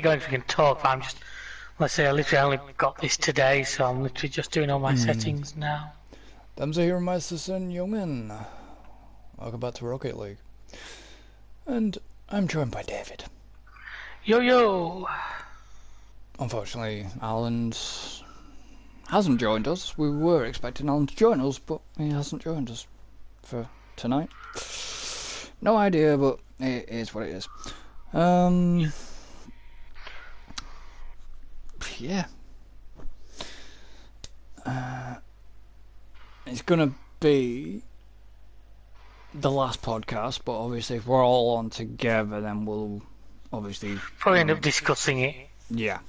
going if we can talk, but I'm just, let's say I literally only got this today, so I'm literally just doing all my settings now. Dames en heren, meisters en jongen. Welcome back to Rocket League. And I'm joined by David. Yo yo! Unfortunately, Alan hasn't joined us. We were expecting Alan to join us, but he hasn't joined us for tonight. No idea, but it is what it is. Yeah. It's gonna be the last podcast, but obviously if we're all on together, then we'll obviously probably end up discussing it. Yeah.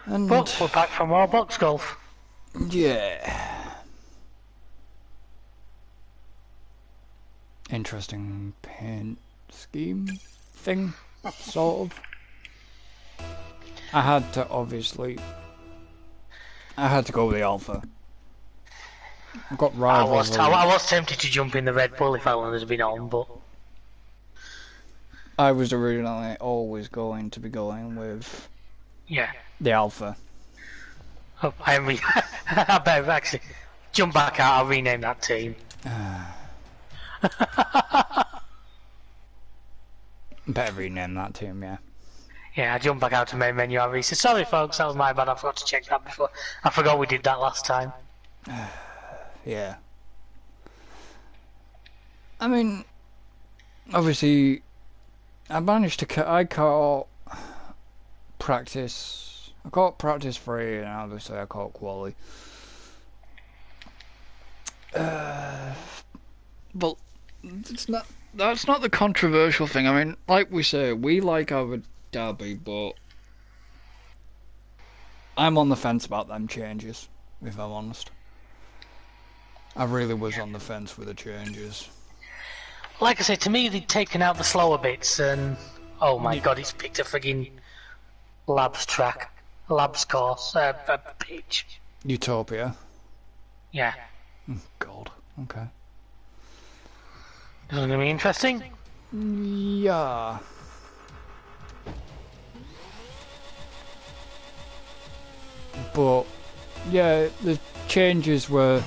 And but we're back from our box golf. Yeah. Interesting paint scheme thing, sort of. I had to go with the alpha. I've got rivals. I was tempted to jump in the Red Bull if Alan had been on, but I was originally always going to be going with the alpha. Oh, I better actually jump back out. I'll rename that team. Better rename that team, yeah. Yeah, I jumped back out to main menu. I reset. Sorry, folks, that was my bad. I forgot to check that before. I forgot we did that last time. Yeah. I mean, obviously, I managed to. I caught practice. I caught practice 3, and obviously I caught quali. But it's not. That's not the controversial thing. I mean, like we say, we like our derby, but I'm on the fence about them changes, if I'm honest. I really was on the fence with the changes. Like I said, to me they'd taken out the slower bits, and oh my god, it's picked a friggin' labs course, pitch. Utopia? Yeah. God, okay. Is it gonna be interesting? Yeah. But yeah, the changes were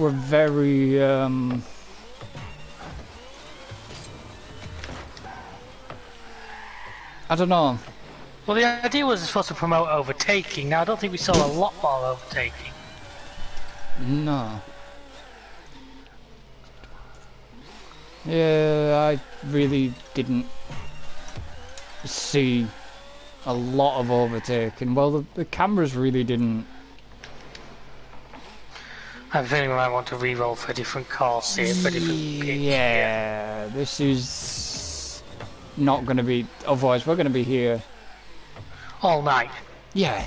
very I don't know. Well, the idea was supposed to promote overtaking. Now I don't think we saw a lot more overtaking. No. Yeah, I really didn't see a lot of overtaking. Well, the cameras really didn't. I have a feeling we might want to re-roll for a different course here, for a different pitch. Yeah, this is not going to be. Otherwise, we're going to be here all night. Yeah.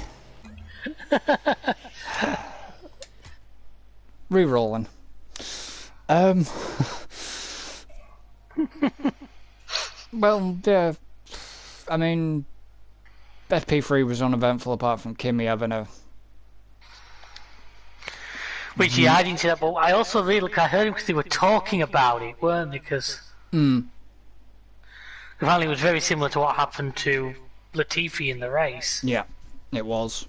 Re-rolling. Well, yeah. I mean, FP3 was uneventful apart from Kimmy having a. Which, yeah, I didn't see that, but I also really, I heard him because they were talking about it, weren't they? Because apparently it was very similar to what happened to Latifi in the race. Yeah, it was.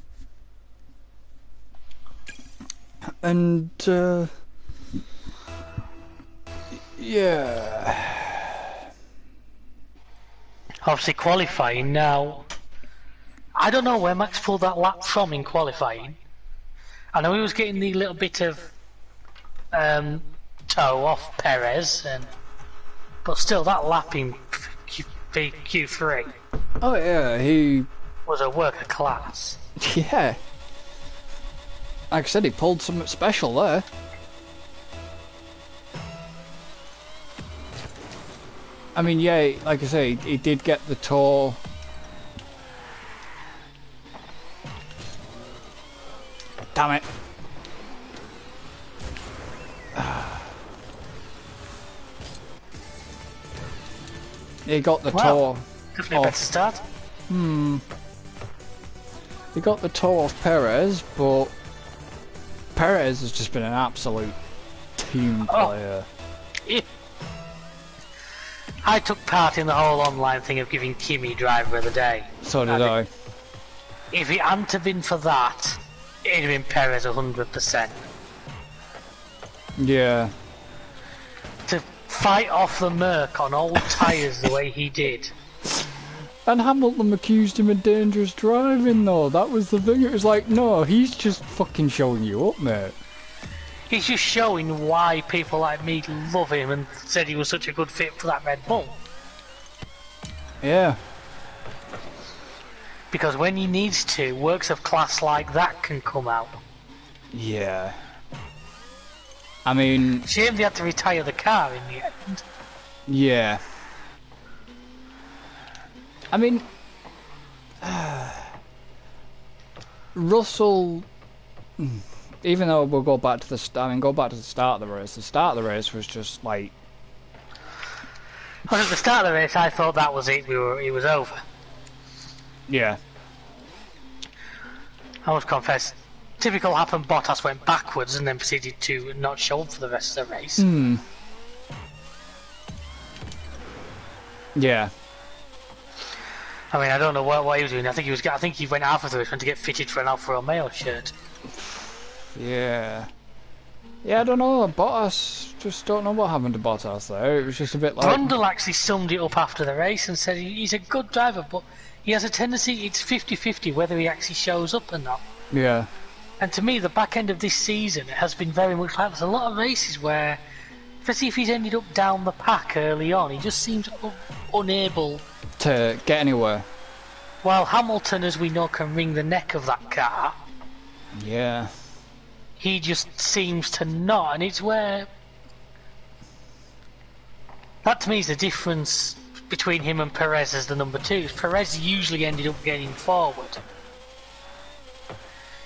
And, yeah. Obviously qualifying now. I don't know where Max pulled that lap from in qualifying. I know he was getting the little bit of toe off Perez, but still that lap in Q3. Oh yeah, he was a work of class. Yeah. Like I said, he pulled something special there. I mean, yeah, like I say, he did get the toe. Damn it. He got the toe. Definitely a better start. They got the toe off Perez, but Perez has just been an absolute team player. Yeah. I took part in the whole online thing of giving Kimi driver of the day. So did I. If it hadn't have been for that, it'd have been Perez 100%. Yeah. To fight off the Merc on old tyres the way he did. And Hamilton accused him of dangerous driving though, that was the thing. It was like, no, he's just fucking showing you up, mate. He's just showing why people like me love him and said he was such a good fit for that Red Bull. Yeah. Because when he needs to, works of class like that can come out. Yeah. I mean... Shame they had to retire the car in the end. Yeah. I mean... Russell... Even though we'll go back to the start of the race. The start of the race was just like... Well, at the start of the race, I thought that was it. It was over. Yeah. I must confess, typical happened. Bottas went backwards and then proceeded to not show up for the rest of the race. Yeah. I mean, I don't know what he was doing. I think he went after the race trying to get fitted for an Alfa Romeo shirt. Yeah. Yeah, I don't know. Bottas, just don't know what happened to Bottas there. It was just a bit like... Brundle actually summed it up after the race and said he's a good driver, but he has a tendency, it's 50-50 whether he actually shows up or not. Yeah. And to me, the back end of this season has been very much like there's a lot of races where, especially if he's ended up down the pack early on, he just seems unable to get anywhere. While Hamilton, as we know, can wring the neck of that car. Yeah. He just seems to not, and it's where... That to me is the difference between him and Perez as the number two. Perez usually ended up getting forward.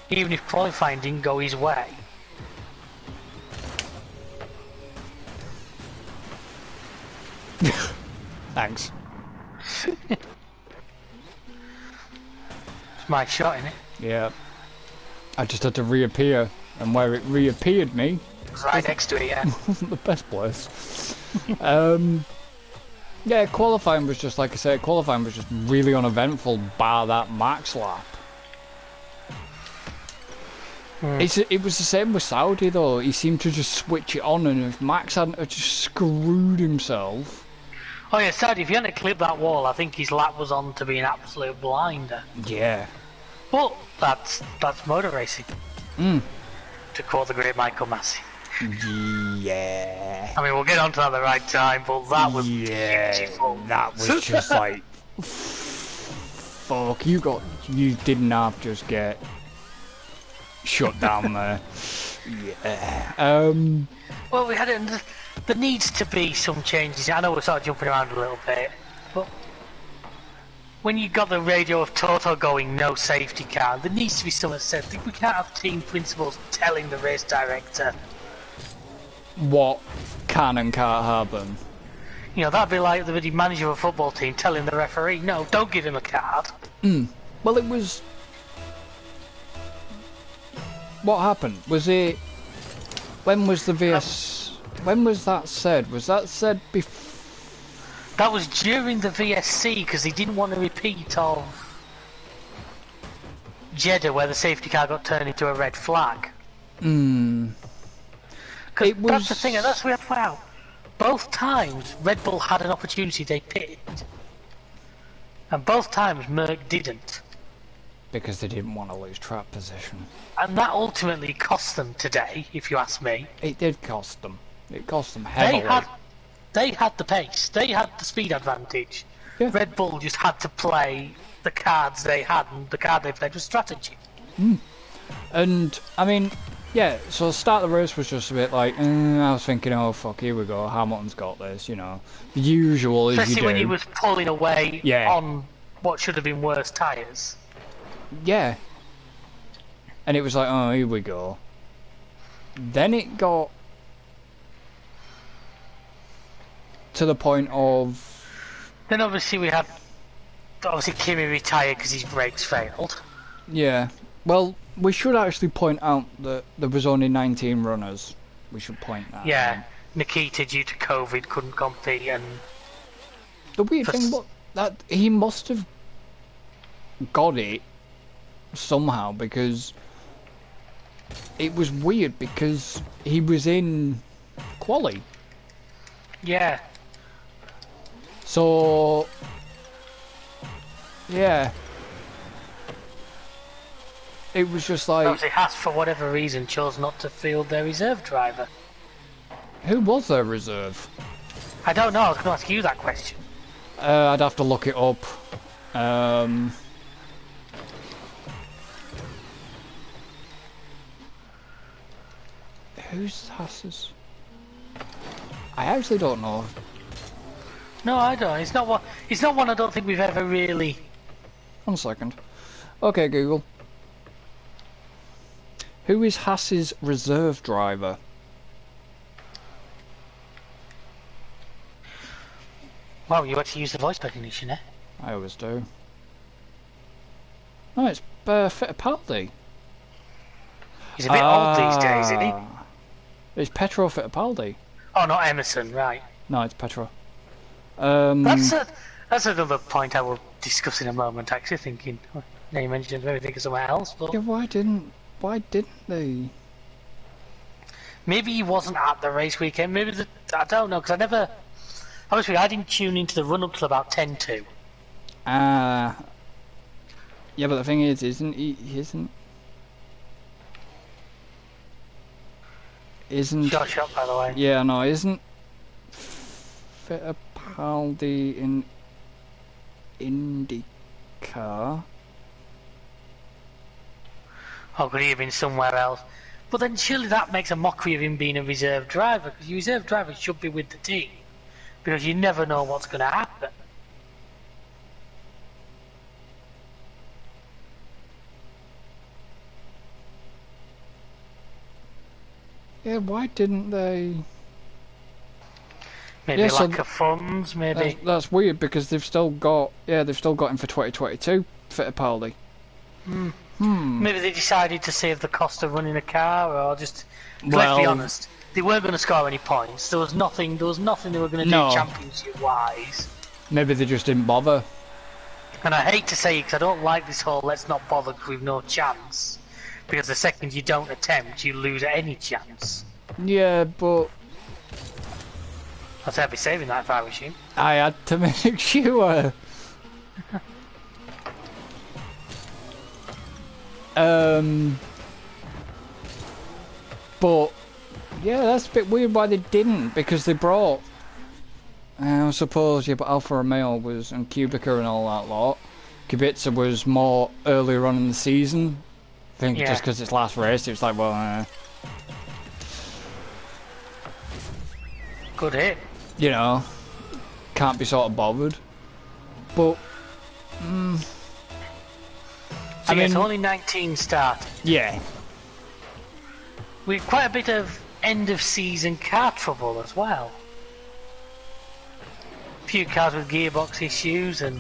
Even if qualifying didn't go his way. Thanks. It's my shot, innit? Yeah. I just had to reappear, and where it reappeared me... Right next to it, yeah. wasn't the best place. Yeah, qualifying was just, like I said, qualifying was just really uneventful, bar that max lap. It was the same with Saudi though. He seemed to just switch it on, and if Max hadn't just screwed himself... Oh yeah, Saudi, if he hadn't clipped that wall, I think his lap was on to be an absolute blinder. Yeah. But that's motor racing. To quote the great Michael Massey. Yeah. I mean, we'll get onto that at the right time, but that was beautiful. That was just like... Fuck, you didn't have to just get... shut down there. Yeah. Well, we had it. There needs to be some changes. I know we're sort of jumping around a little bit, but when you got the radio of Toto going no safety car, there needs to be something said. We can't have team principals telling the race director what can and can't happen. You know, that'd be like the manager of a football team telling the referee, no, don't give him a card. Well, it was... What happened? Was it... When was the VS... when was that said? Was that said before... That was during the VSC, because he didn't want a repeat of Jeddah, where the safety car got turned into a red flag. Because that's the thing, and that's what we have to find out. Both times, Red Bull had an opportunity, they pitted. And both times, Merck didn't. Because they didn't want to lose track position. And that ultimately cost them today, if you ask me. It did cost them. It cost them heavily. They had the pace, they had the speed advantage. Yeah. Red Bull just had to play the cards they had, and the card they played was strategy. And, I mean, yeah, so the start of the race was just a bit like, I was thinking, oh fuck, here we go, Hamilton's got this, you know. The usual as you do. Especially when he was pulling away on what should have been worse tyres. Yeah. And it was like, oh, here we go. Then it got to the point of... Then obviously we had... Obviously Kimi retired because his brakes failed. Yeah. Well, we should actually point out that there was only 19 runners. We should point that Yeah, out. Nikita, due to COVID, couldn't compete, and The weird thing, that he must have got it somehow, because it was weird because he was in quali. yeah. So yeah, it was just like, Obviously, Haas, for whatever reason, chose not to field their reserve driver. who was their reserve? I don't know. I was going to ask you that question. I'd have to look it up. Who's Hass's? I actually don't know. No, I don't. It's not one. It's not one. I don't think we've ever really. 1 second. Okay, Google. Who is Hass's reserve driver? Wow, you actually use the voice recognition, eh? I always do. Oh, it's Fittipaldi. He's a bit old these days, isn't he? It's Petro Fittipaldi. Oh, not Emerson, right? No, it's Petro. That's another point I will discuss in a moment. Actually, thinking now you mentioned maybe think of somewhere else, but Yeah, why didn't they? maybe he wasn't at the race weekend. Maybe I don't know, because I never. Obviously, I didn't tune into the run up till about 10 to. Yeah, but the thing is, isn't Short shot, by the way. yeah, no, isn't Fittipaldi in IndyCar? Or could he have been somewhere else? But then surely that makes a mockery of him being a reserve driver, because your reserve driver should be with the team, because you never know what's going to happen. Yeah, why didn't they? Maybe Yeah, so lack of funds, maybe. That's weird, because they've still got him for 2022, Fittipaldi. Maybe they decided to save the cost of running a car, or just. Let's be Well, honest, they weren't going to score any points. There was nothing they were going to No. do championship-wise. maybe they just didn't bother. And I hate to say it, because I don't like this whole let's not bother because we've no chance. Because the second you don't attempt, you lose any chance. Yeah, but I'd say I'd be saving that if I was you. I had to make sure. But yeah, that's a bit weird why they didn't, because they brought. I suppose, yeah, but Alfa Romeo was, and Kubica and all that lot. Kubica was more earlier on in the season. I think Yeah. just because it's last race, it was like, well, Good hit. you know, can't be sort of bothered. But, So I yes, mean- only 19 start. yeah. With quite a bit of end of season car trouble as well. A few cars with gearbox issues and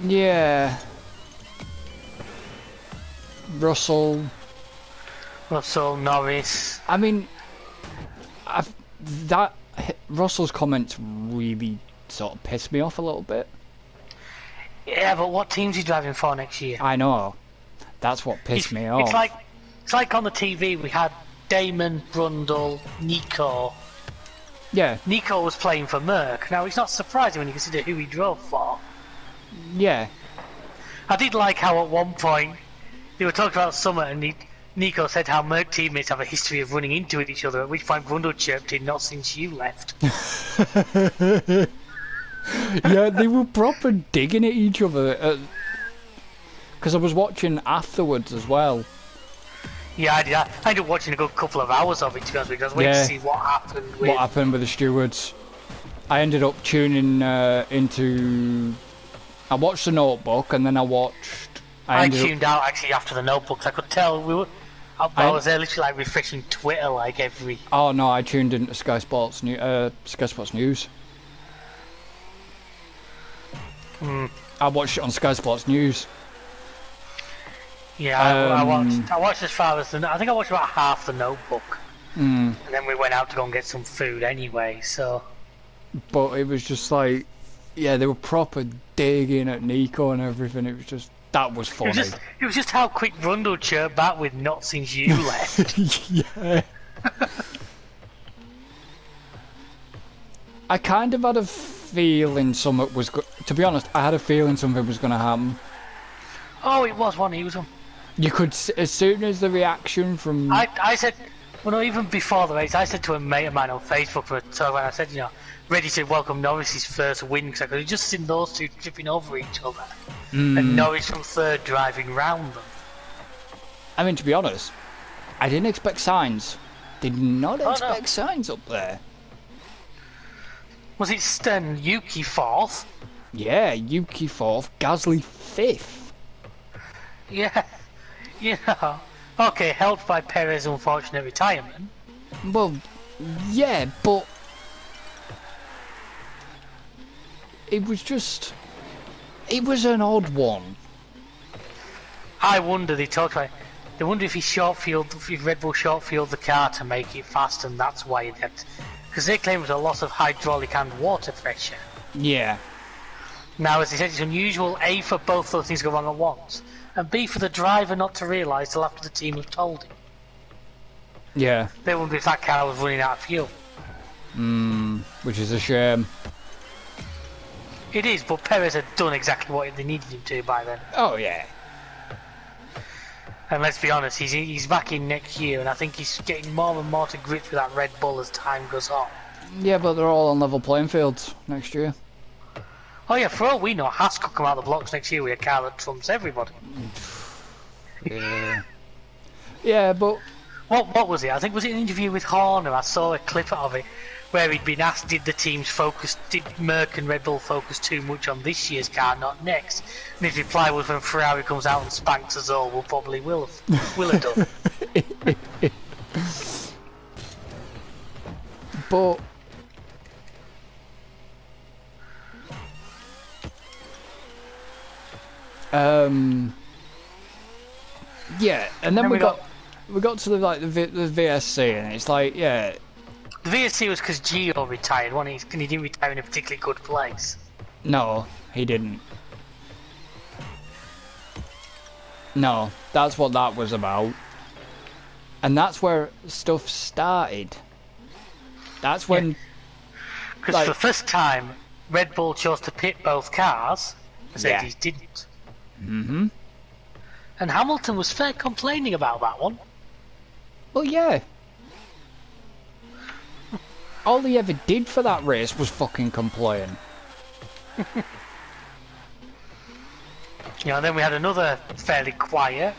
Yeah. Russell. Russell, Norris. I mean, Russell's comments really sort of pissed me off a little bit. Yeah, but what team's he driving for next year? I know. That's what pissed me off. It's like on the TV we had Damon, Brundle, Nico. Yeah, Nico was playing for Merck. Now it's not surprising when you consider who he drove for. yeah. I did like how at one point they were talking about summer and Nico said how Merck teammates have a history of running into each other, at which point Brundle chirped in, "Not since you left." Yeah, they were proper digging at each other. Because I was watching afterwards as well. Yeah, I did. I ended up watching a good couple of hours of it, to be honest with you. I was waiting to see what happened with... What happened with the stewards. I ended up tuning into... I watched The Notebook, and then I watched... I tuned out actually after the Notebooks. I could tell I was there literally like refreshing Twitter like every... Oh no, I tuned into Sky Sports News. I watched it on Sky Sports News. Yeah, I watched as far as I think I watched about half the Notebook, and then we went out to go and get some food anyway. So, but it was just like, yeah, they were proper digging at Nico and everything. It was just that was funny. It was just how quick Brundle chirped back with "not since you left." Yeah. I kind of had a feeling something was. To be honest, I had a feeling something was going to happen. Oh, it was one. He was on. You could, as soon as the reaction from... I said, well, no, even before the race, I said to a mate of mine on Facebook, when I said, you know, ready to welcome Norris's first win, because I could have just seen those two tripping over each other, and Norris from third driving round them. I mean, to be honest, I didn't expect signs. Did not expect signs up there. Was it Yuki fourth? Yeah, Yuki fourth, Gasly fifth. Yeah. Yeah. Okay, helped by Perez's unfortunate retirement. Well, yeah, but it was an odd one. I wonder, they wonder if if Red Bull short-field the car to make it fast, and that's why it had, because they claim it was a loss of hydraulic and water pressure. Yeah. Now, as they said, it's unusual, A, for both those things to go wrong at once, and B, for the driver not to realise till after the team have told him. Yeah. They wondered if that car was running out of fuel. Which is a shame. It is, but Perez had done exactly what they needed him to by then. Oh, yeah. And let's be honest, he's back in next year, and I think he's getting more and more to grips with that Red Bull as time goes on. Yeah, but they're all on level playing fields next year. Oh yeah, for all we know, Haas could come out of the blocks next year with a car that trumps everybody. Yeah. Yeah, but... What was it? I think was it an interview with Horner? I saw a clip of it where he'd been asked, did Merck and Red Bull focus too much on this year's car, not next? And his reply was, when Ferrari comes out and spanks us all, we'll probably will have done. But... yeah, and then we got to the VSC, and it's like, yeah. The VSC was because Gio retired, wasn't he? And he didn't retire in a particularly good place. No, he didn't. No, that's what that was about. And that's where stuff started. That's when... Because for the first time, Red Bull chose to pit both cars, Mercedes didn't. Mm-hmm. And Hamilton was fair complaining about that one. Well, yeah. All he ever did for that race was fucking complain. And then we had another fairly quiet,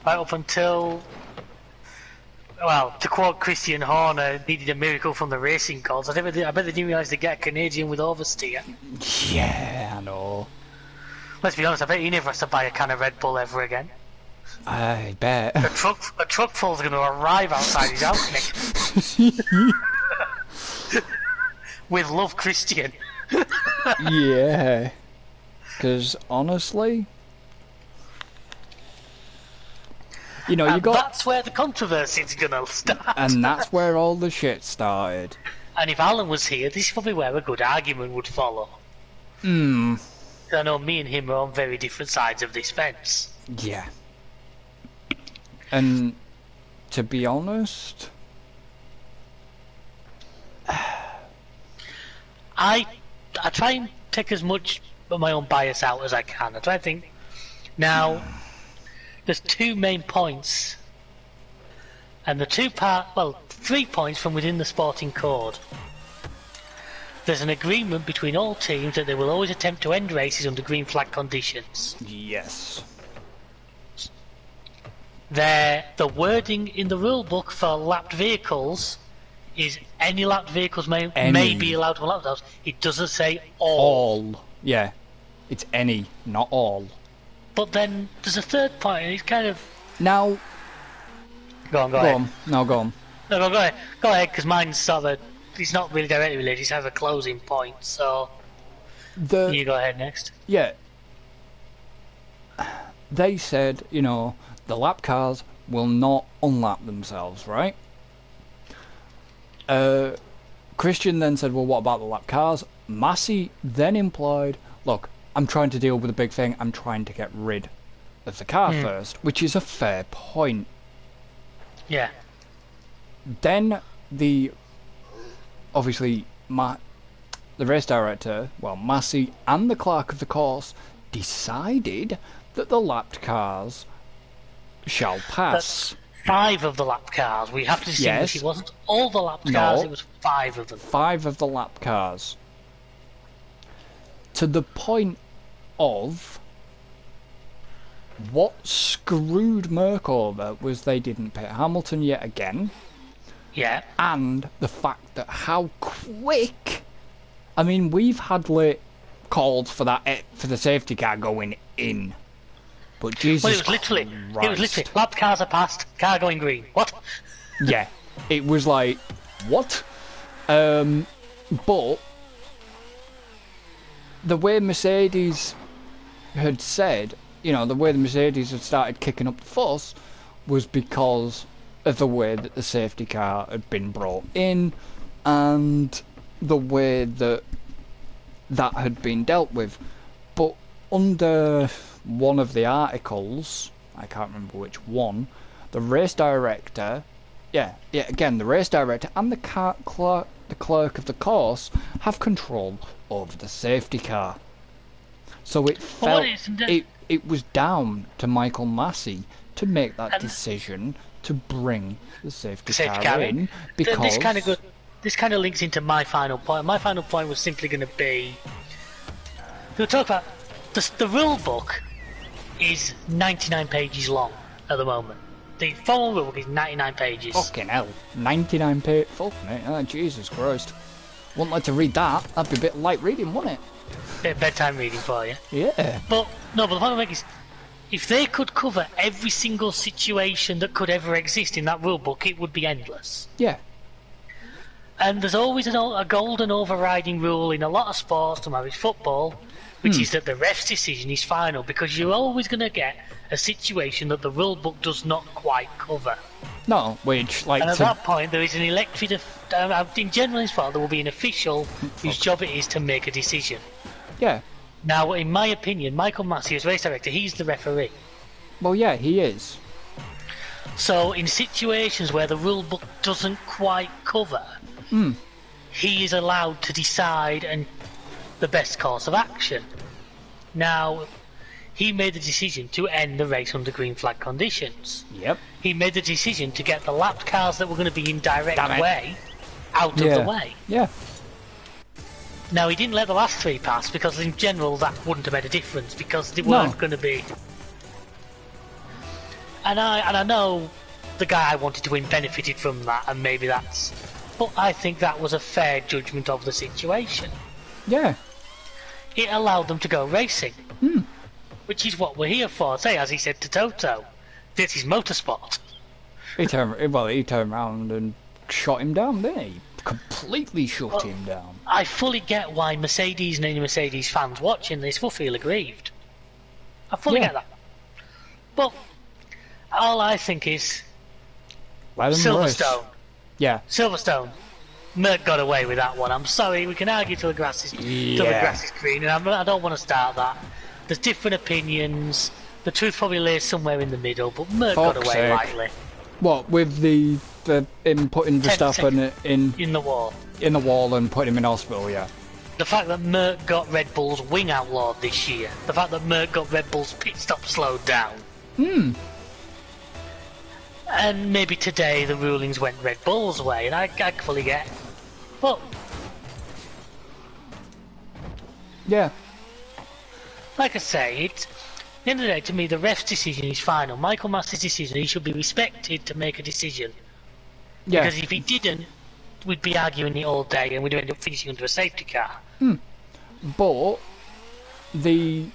right up until, well, to quote Christian Horner, needed a miracle from the racing gods. I bet they didn't realise they'd get a Canadian with oversteer. Yeah, I know. Let's be honest, I bet he never has to buy a can of Red Bull ever again. I bet. A truck full's going to arrive outside his house next. With love, Christian. Yeah. Because honestly, you know, that's where the controversy's going to start. And that's where all the shit started. And if Alan was here, this is probably where a good argument would follow. I know me and him are on very different sides of this fence. Yeah. And to be honest, I try and take as much of my own bias out as I can. I try to think. Now, there's two main points, and the 3 points from within the sporting code. There's an agreement between all teams that they will always attempt to end races under green flag conditions. Yes. The wording in the rule book for lapped vehicles is any lapped vehicles may be allowed to lap those. It doesn't say all. Yeah. It's any, not all. But then there's a third point, and it's kind of... Now... Go on. No, go on. No, go ahead. Go ahead, because mine's sort of... It's not really directly related, it has a closing point, so... You go ahead next. Yeah. they said, you know, the lap cars will not unlap themselves, right? Christian then said, well, what about the lap cars? Massey then implied, look, I'm trying to deal with a big thing. I'm trying to get rid of the car first, which is a fair point. Yeah. Then obviously, the race director, well, Massey and the clerk of the course decided that the lapped cars shall pass. That's 5 of the lap cars. We have to distinguish. Yes. It wasn't all the lap cars, it was 5 of them. 5 of the lap cars. To the point of what screwed Merck over was they didn't pit Hamilton yet again. Yeah. And the fact that how quick... I mean, we've had late calls for the safety car going in. But Jesus Well, it was literally, lap cars are passed, car going green. What? Yeah. It was like, what? But the way Mercedes had said, you know, the way the Mercedes had started kicking up the fuss was because of the way that the safety car had been brought in and the way that had been dealt with. But under one of the articles, I can't remember which one, the race director, the race director and the clerk of the course have control over the safety car. So it felt it was down to Michael Massey to make that decision to bring the safety car in, because this kind of links into my final point. My final point was simply going to be, we'll talk about the rule book is 99 pages long at the moment. The formal rule book is 99 pages. Fucking hell, 99 pages. Fuck me, oh, Jesus Christ. Wouldn't like to read that. That'd be a bit light reading, wouldn't it? Bit of bedtime reading for you. Yeah. But the point I make is, if they could cover every single situation that could ever exist in that rule book, it would be endless. Yeah. And there's always a golden overriding rule in a lot of sports, no matter it's football, which is that the ref's decision is final, because you're always going to get a situation that the rule book does not quite cover. No, which, like... And at that point, there is an elected... in general, in sport, there will be an official whose job it is to make a decision. Yeah. Now, in my opinion, Michael Massey, as race director, he's the referee. Well, yeah, he is. So, in situations where the rule book doesn't quite cover, he is allowed to decide and the best course of action. Now, he made the decision to end the race under green flag conditions. Yep. He made the decision to get the lapped cars that were going to be in direct way out of the way. Yeah. Now, he didn't let the last 3 pass, because in general that wouldn't have made a difference, because they weren't going to be... And I know the guy I wanted to win benefited from that, and maybe that's... But I think that was a fair judgment of the situation. Yeah. It allowed them to go racing. Which is what we're here for. Say, as he said to Toto, this is motorsport. He turned around and shot him down, didn't he? Completely shut him down. I fully get why Mercedes and any Mercedes fans watching this will feel aggrieved. I fully get that. But all I think is Silverstone. Yeah. Silverstone. Merck got away with that one. I'm sorry, we can argue till the grass is green, and I don't want to start that. There's different opinions. The truth probably lays somewhere in the middle, but Merck got away lightly. What, with the him putting Verstappen in the wall? In the wall and putting him in hospital, yeah. The fact that Merck got Red Bull's wing outlawed this year. The fact that Merck got Red Bull's pit stop slowed down. And maybe today the rulings went Red Bull's way, and I fully get. But yeah. Like I say, at the end of the day, to me, the ref's decision is final. Michael Massey's decision, he should be respected to make a decision. Yeah. Because if he didn't, we'd be arguing it all day and we'd end up finishing under a safety car. But they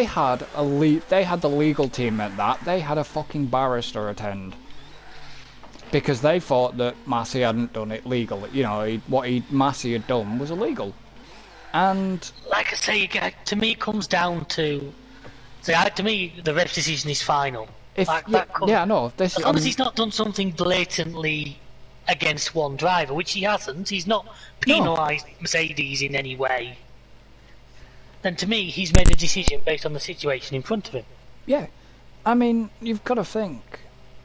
had the legal team at that. They had a fucking barrister attend because they thought that Massey hadn't done it legally. You know, what Massey had done was illegal. And like I say, to me, it comes down to So to me, the ref's decision is final. If I know. As long as he's not done something blatantly against one driver, which he hasn't, he's not penalised Mercedes in any way. Then to me, he's made a decision based on the situation in front of him. Yeah, I mean, you've got to think,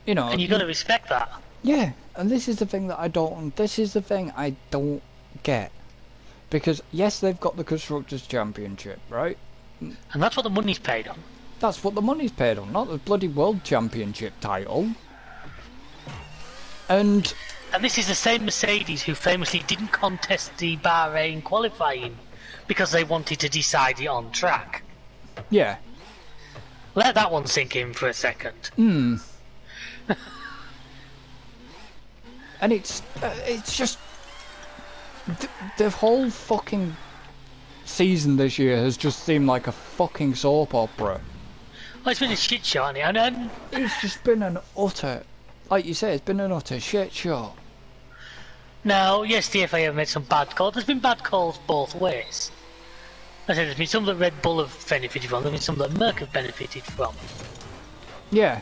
you know, and you've got to respect that. Yeah, and this is the thing that I don't. This is the thing I don't get, because yes, they've got the Constructors' Championship, right? And that's what the money's paid on. That's what the money's paid on, not the bloody World Championship title. And this is the same Mercedes who famously didn't contest the Bahrain qualifying because they wanted to decide it on track. Yeah. Let that one sink in for a second. And it's just the whole fucking season this year has just seemed like a fucking soap opera. Well, it's been a shit show, hasn't it? And it's just been an utter, like you say, it's been an utter shit show. Now, yes, the FIA have made some bad calls. There's been bad calls both ways. I said there's been some that Red Bull have benefited from, there's been some that Merck have benefited from. Yeah.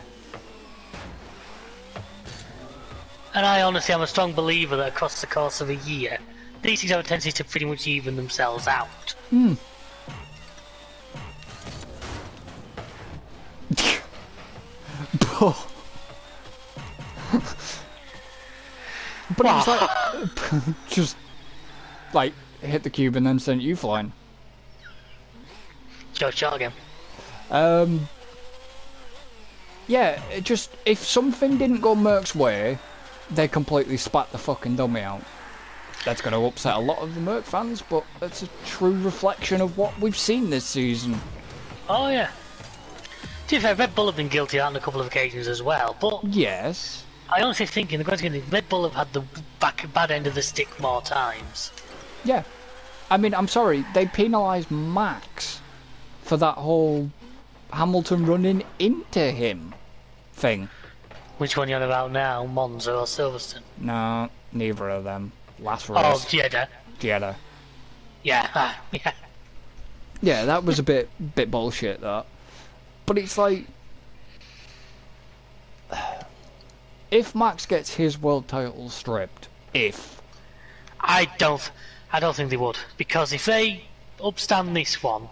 And I honestly am a strong believer that across the course of a year, these things have a tendency to pretty much even themselves out. But it's like, just like hit the cube and then sent you flying. Shot again. Yeah, it just, if something didn't go Merck's way, they completely spat the fucking dummy out. That's going to upset a lot of the Merck fans, but that's a true reflection of what we've seen this season. Oh yeah. To be fair, Red Bull have been guilty of that on a couple of occasions as well, but yes, I honestly think in the grand scheme of things, Red Bull have had the bad end of the stick more times. Yeah. I mean, I'm sorry, they penalised Max for that whole Hamilton running into him thing. Which one are you on about now, Monza or Silverstone? No, neither of them. Last race. Oh, Jeddah. Jeddah. Yeah, yeah. Yeah, that was a bit bullshit, that. But it's like, if Max gets his world title stripped, I don't think they would, because if they upstand this one,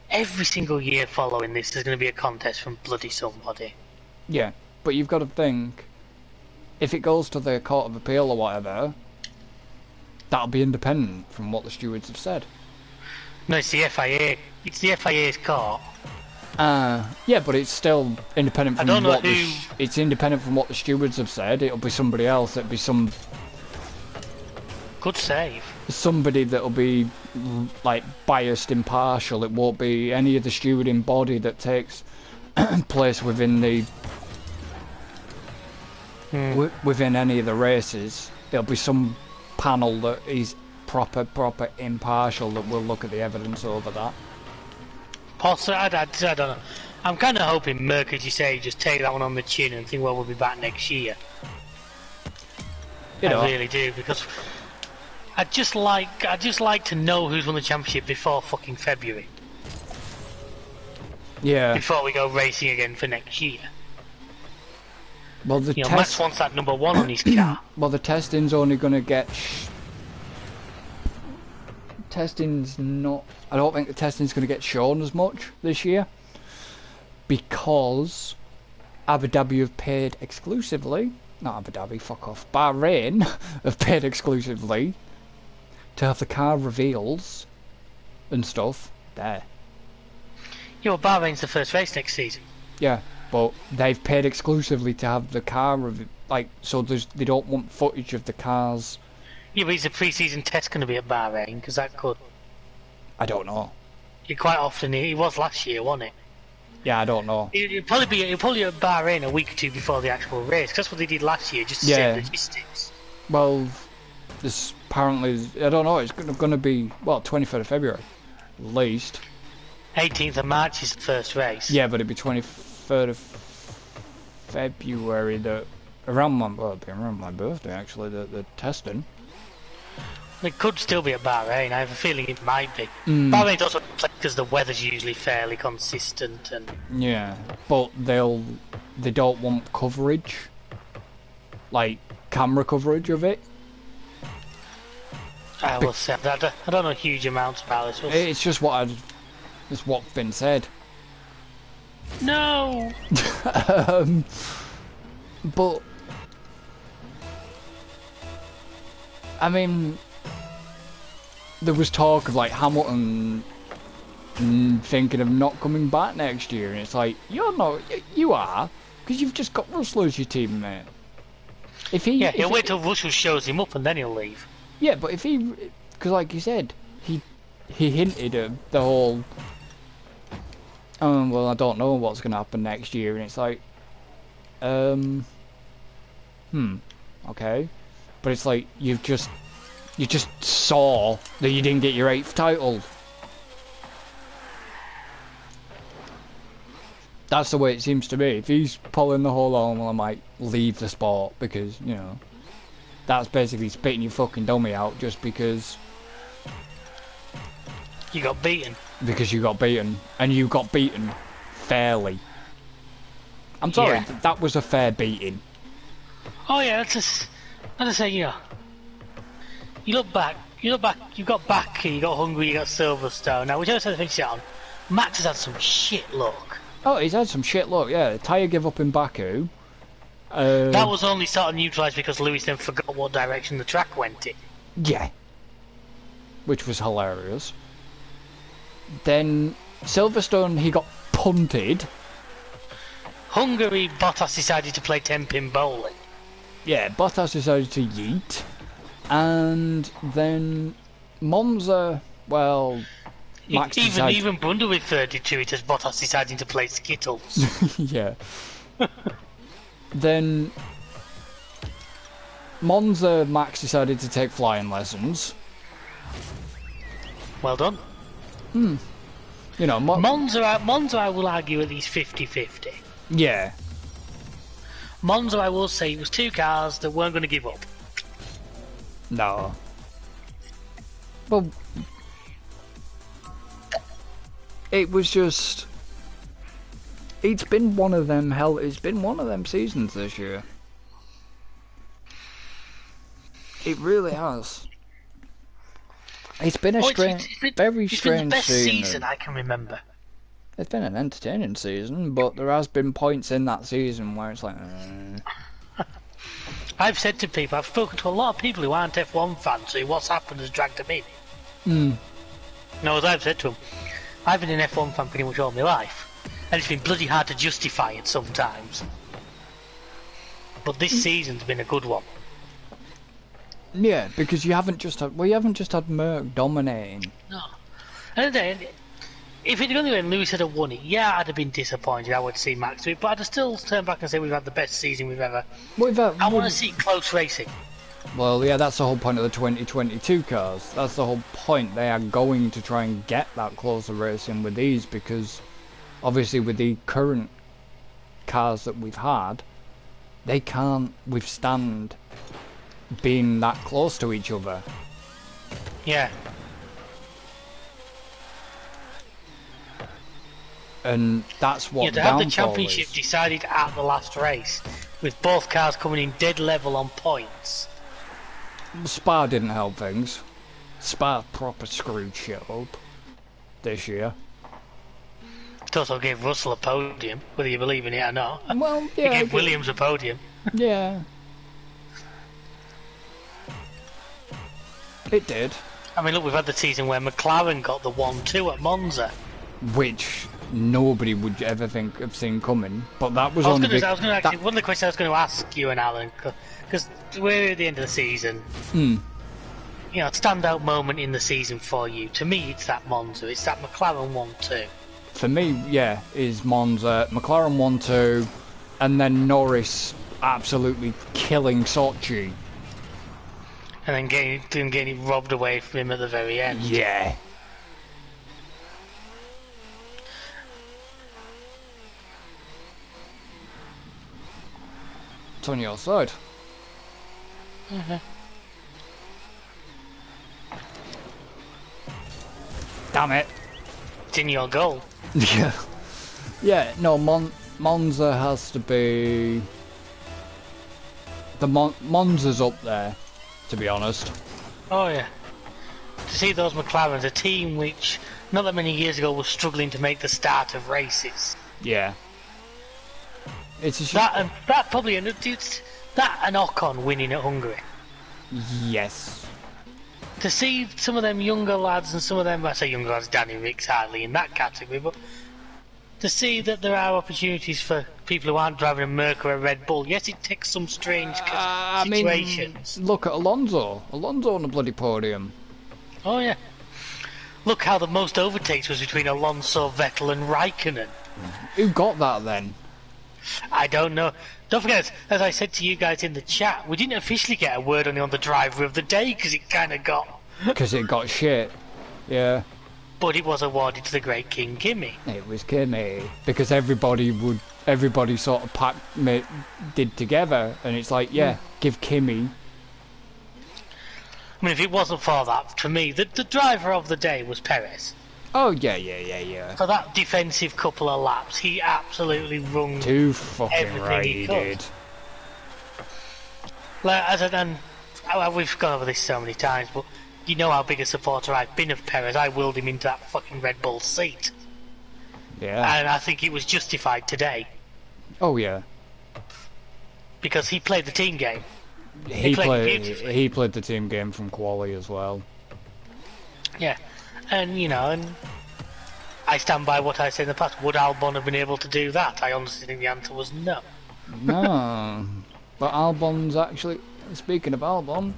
every single year following this, there's going to be a contest from bloody somebody. Yeah, but you've got to think, if it goes to the Court of Appeal or whatever, that'll be independent from what the stewards have said. No, it's the FIA. It's the FIA's court. Yeah, but it's still independent from what it's independent from what the stewards have said. It'll be somebody else. It'll be some good save. Somebody that'll be like biased, impartial. It won't be any of the stewarding body that takes place within the within any of the races. It'll be some panel that is proper impartial that will look at the evidence over that. Possibly, I don't know. I'm kind of hoping Merck, as you say, just take that one on the chin and think, well, we'll be back next year. I really do, because I'd just like to know who's won the championship before fucking February. Yeah. Before we go racing again for next year. Well, Max wants that number one on his car. Well, the testing's only going to get. Testing's not. I don't think the testing's going to get shown as much this year, because Abu Dhabi have paid exclusively. Not Abu Dhabi, fuck off. Bahrain have paid exclusively to have the car reveals and stuff there. Yeah, well, Bahrain's the first race next season. Yeah, but they've paid exclusively to have the car so they don't want footage of the cars. Yeah, but is the pre-season test going to be at Bahrain? Because that could. I don't know. Quite often, it was last year, wasn't it? Yeah, I don't know. It'll probably be at Bahrain a week or two before the actual race. That's what they did last year, just to save logistics. Well, this apparently, I don't know. It's going to be 23rd of February, at least. 18th of March is the first race. Yeah, but it'd be 23rd of February. It'd be around my birthday actually. The testing. It could still be at Bahrain. I have a feeling it might be. Bahrain's also because the weather's usually fairly consistent and. Yeah, but they don't want coverage, like camera coverage of it. I will say that I don't know huge amounts about this. It's just it's what's been said. No. But I mean, there was talk of like Hamilton thinking of not coming back next year, and it's like you are, because you've just got Russell as your teammate. He'll wait till Russell shows him up and then he'll leave. Yeah, but because like you said, he hinted at the whole. Well, I don't know what's going to happen next year, and it's like, okay, but it's like you just saw that you didn't get your 8th title. That's the way it seems to me. If he's pulling the whole on, well, I might leave the sport because, you know, that's basically spitting your fucking dummy out just because you got beaten. Because you got beaten, and you got beaten fairly. I'm sorry, that was a fair beating. Oh yeah, that's just say, you know, you look back, you got Baku, you got Hungary, you got Silverstone. Now, whichever side of finish it on, Max has had some shit luck. Oh, he's had some shit luck, yeah. The tyre give up in Baku. That was only sort of neutralised because Lewis then forgot what direction the track went in. Yeah. Which was hilarious. Then Silverstone, he got punted. Hungary, Bottas decided to play 10-pin bowling. Yeah, Bottas decided to yeet. And then Monza, well, Max even Bundle with 32, it has Bottas deciding to play Skittles. Yeah. Then Monza, Max decided to take flying lessons. Well done. You know, Monza, I will argue at least 50-50. Yeah. Monza, I will say, it was 2 cars that weren't going to give up. No. Well, it was just. It's been one of them seasons this year. It really has. It's been a very strange It's been the best season. season I can remember. It's been an entertaining season, but there has been points in that season where it's like. I've said to people, I've spoken to a lot of people who aren't F1 fans, who what's happened has dragged them in. No, as I've said to them, I've been an F1 fan pretty much all my life, and it's been bloody hard to justify it sometimes. But this season's been a good one. Yeah, because you haven't just had Merck dominating. No. And then, if it had only been Lewis had won it, yeah, I'd have been disappointed. I would see Max do it, but I'd have still turn back and say we've had the best season we've ever. I want to see close racing. Well, yeah, that's the whole point of the 2022 cars. That's the whole point. They are going to try and get that closer racing with these because, obviously, with the current cars that we've had, they can't withstand being that close to each other. Yeah. And that's what to have the championship decided at the last race, with both cars coming in dead level on points. Spa didn't help things. Spa proper screwed shit up this year. Toto gave Russell a podium, whether you believe in it or not. Well, yeah. He gave Williams a podium. Yeah. It did. I mean, look, we've had the season where McLaren got the 1-2 at Monza. Which nobody would ever think of seeing coming, but that was one of the questions I was going to ask you and Alan, because we're at the end of the season. You know, standout moment in the season for you. To me, it's that Monza. It's that McLaren 1-2. For me, yeah, is Monza, McLaren 1-2, and then Norris absolutely killing Sochi. And then getting it robbed away from him at the very end. Yeah. It's on your side. Damn it. It's in your goal. Yeah. Yeah, no, Monza has to be... Monza's up there, to be honest. Oh yeah. To see those McLarens, a team which not that many years ago was struggling to make the start of races. Yeah. It's a that probably it's that and Ocon winning at Hungary. Yes. To see some of them younger lads and some of them, I say younger lads, Danny Rick's hardly in that category, but to see that there are opportunities for people who aren't driving a Merc or a Red Bull. Yes, it takes some strange situations. I mean, look at Alonso. Alonso on the bloody podium. Oh yeah. Look how the most overtakes was between Alonso, Vettel and Raikkonen. Who got that then? I don't know. Don't forget, as I said to you guys in the chat, we didn't officially get a word on the driver of the day because it kind of got... Because it got shit. Yeah. But it was awarded to the great King Kimi. It was Kimi. Because everybody sort of did together. And it's like, yeah, give Kimi. I mean, if it wasn't for that, to me, the driver of the day was Perez. Oh, yeah. For that defensive couple of laps, he absolutely wrung too fucking right he did. Like, we've gone over this so many times, but you know how big a supporter I've been of Perez. I willed him into that fucking Red Bull seat. Yeah. And I think it was justified today. Oh, yeah. Because he played the team game. He played the team game from quali as well. Yeah. And, you know, and I stand by what I said in the past. Would Albon have been able to do that? I honestly think the answer was no. No. But Albon's actually... Speaking of Albon...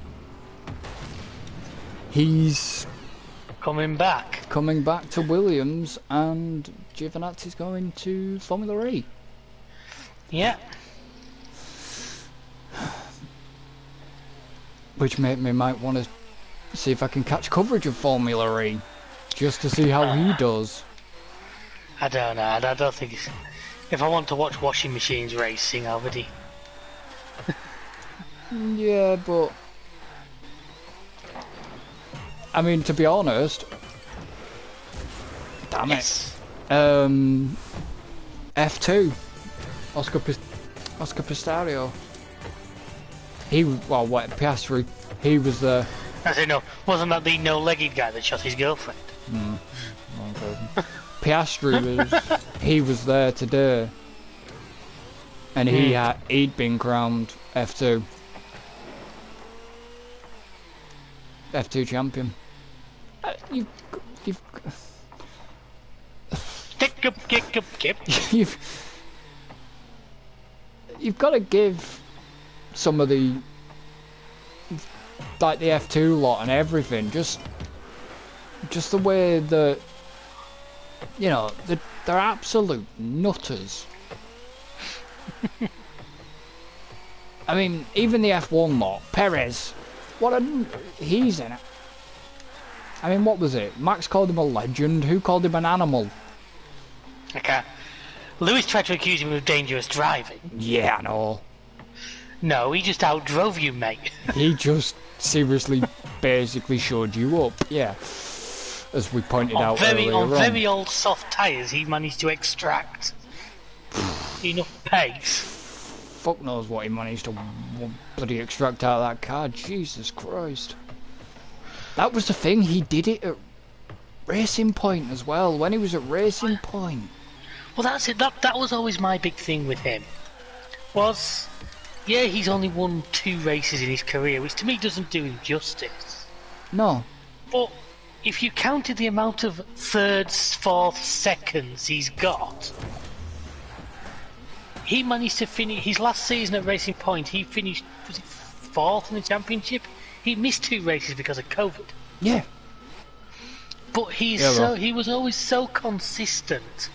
He's... Coming back. Coming back to Williams, and Giovinazzi's going to Formula E. Yeah. Which made me might want to see if I can catch coverage of Formula E. Just to see how he does. I don't know. I don't think it's... If I want to watch washing machines racing, already. Yeah, but... I mean, to be honest... Damn it. F2. Oscar Pistario. Piastri. He was there. I say no. Wasn't that the no-legged guy that shot his girlfriend? Wrong person. Piastri he was there today, and he'd been crowned F2 champion. You've got to give some of the like the F2 lot and everything just the way that, you know, they're absolute nutters. I mean, even the F1 lot, Perez, he's in it. I mean, what was it? Max called him a legend. Who called him an animal? Okay. Lewis tried to accuse him of dangerous driving. Yeah, I know. No, he just outdrove you, mate. He just seriously basically showed you up, yeah. As we pointed out earlier on. On very old soft tyres, he managed to extract enough pace. Fuck knows what he managed to bloody extract out of that car. Jesus Christ. That was the thing, he did it at Racing Point as well, when he was at Racing Point. Well, that's it. That was always my big thing with him. Yeah, he's only won 2 races in his career, which to me doesn't do him justice. No. But if you counted the amount of thirds, fourths, seconds he's got, he managed to finish his last season at Racing Point. He finished, was it 4th in the championship? He missed 2 races because of COVID. Yeah. But he was always so consistent.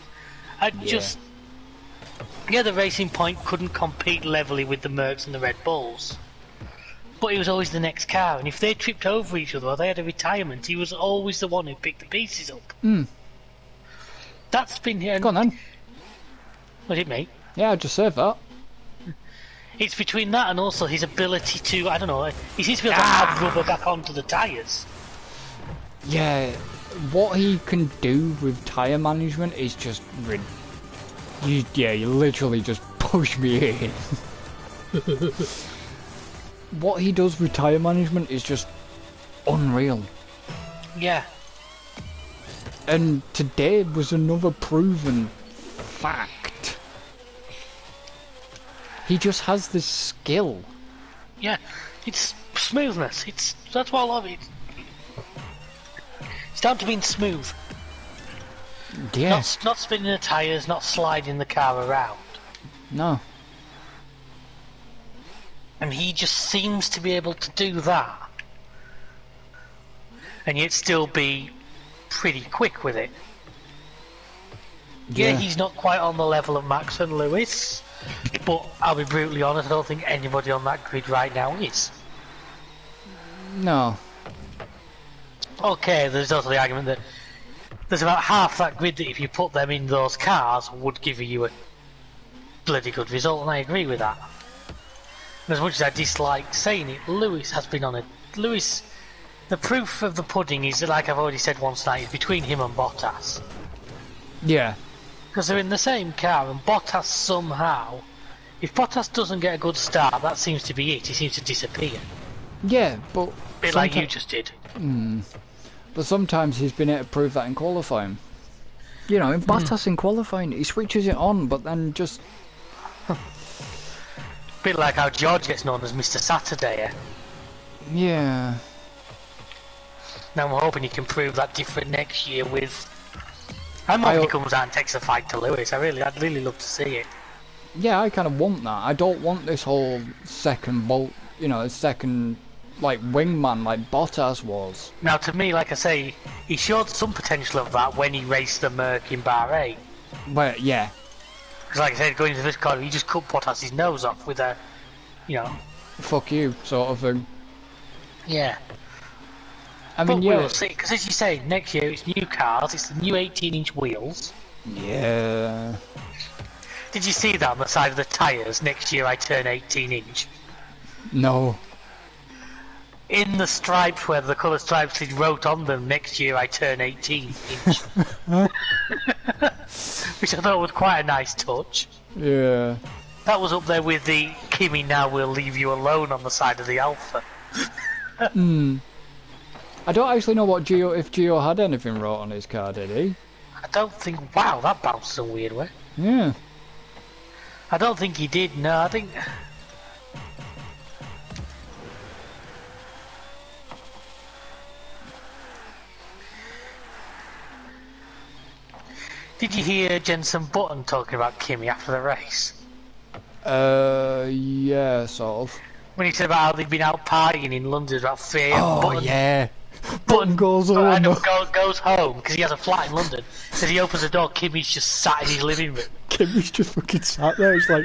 The Racing Point couldn't compete levelly with the Mercs and the Red Bulls, but he was always the next car, and if they tripped over each other or they had a retirement, he was always the one who picked the pieces up. That's been here. Go on then. Was it me? Yeah, I just said that. It's between that and also his ability to, I don't know, he seems to be able to add rubber back onto the tyres. Yeah, what he can do with tyre management is just you literally just push me in. What he does with tyre management is just unreal. Yeah. And today was another proven fact. He just has this skill. Yeah, it's smoothness. That's what I love it. It's down to being smooth. Yeah. Not spinning the tyres, not sliding the car around. No. And he just seems to be able to do that. And yet still be pretty quick with it. Yeah, he's not quite on the level of Max and Lewis, but I'll be brutally honest, I don't think anybody on that grid right now is. No. Okay, there's also the argument that there's about half that grid that if you put them in those cars would give you a bloody good result, and I agree with that. And as much as I dislike saying it, Lewis has been on a... Lewis, the proof of the pudding is, like I've already said once tonight, is between him and Bottas. Yeah. Because they're in the same car, and Bottas somehow... If Bottas doesn't get a good start, that seems to be it. He seems to disappear. Yeah, but... A bit like you just did. But sometimes he's been able to prove that in qualifying. You know, in Bottas in qualifying, he switches it on, but then just... Bit like how George gets known as Mr. Saturday. Yeah. Now I'm hoping he can prove that different next year with... I'm hoping he comes out and takes a fight to Lewis. I'd really love to see it. Yeah, I kind of want that. I don't want this whole second second, like, wingman like Bottas was. Now to me, like I say, he showed some potential of that when he raced the Merc in Bahrain. But, yeah. Because like I said, going into this car, he just cut Bottas' nose off with a, fuck you, sort of thing. Yeah. I mean, yeah. We'll see, because as you say, next year it's new cars, it's the new 18-inch wheels. Yeah. Did you see that on the side of the tyres? Next year I turn 18-inch. No. In the stripes where the colour stripes he wrote on them, next year I turn 18-inch. Which I thought was quite a nice touch. Yeah. That was up there with the Kimi now will leave you alone on the side of the Alpha. I don't actually know if Gio had anything wrote on his car, did he? I don't think... Wow, that bounces a weird way. Yeah. I don't think he did, no, I think... Did you hear Jenson Button talking about Kimi after the race? Yeah, sort of. When he said about how they'd been out partying in London about 3 AM. Oh, yeah. Button goes home. Goes home because he has a flat in London. As he opens the door, Kimi's just sat in his living room. Kimi's just fucking sat there. It's like,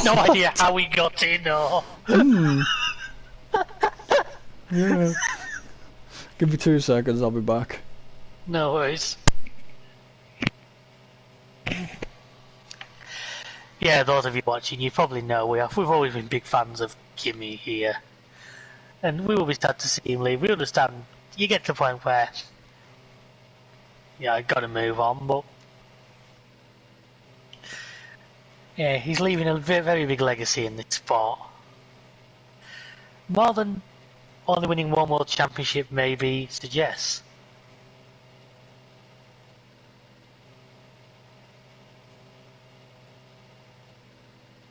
no idea how he got in or. Yeah. Give me 2 seconds. I'll be back. No worries. Yeah, those of you watching, you probably know we've always been big fans of Kimi here. And we will be sad to see him leave. We understand you get to the point where I've got to move on, but yeah, he's leaving a very, very big legacy in this sport. More than only winning one world championship maybe suggests.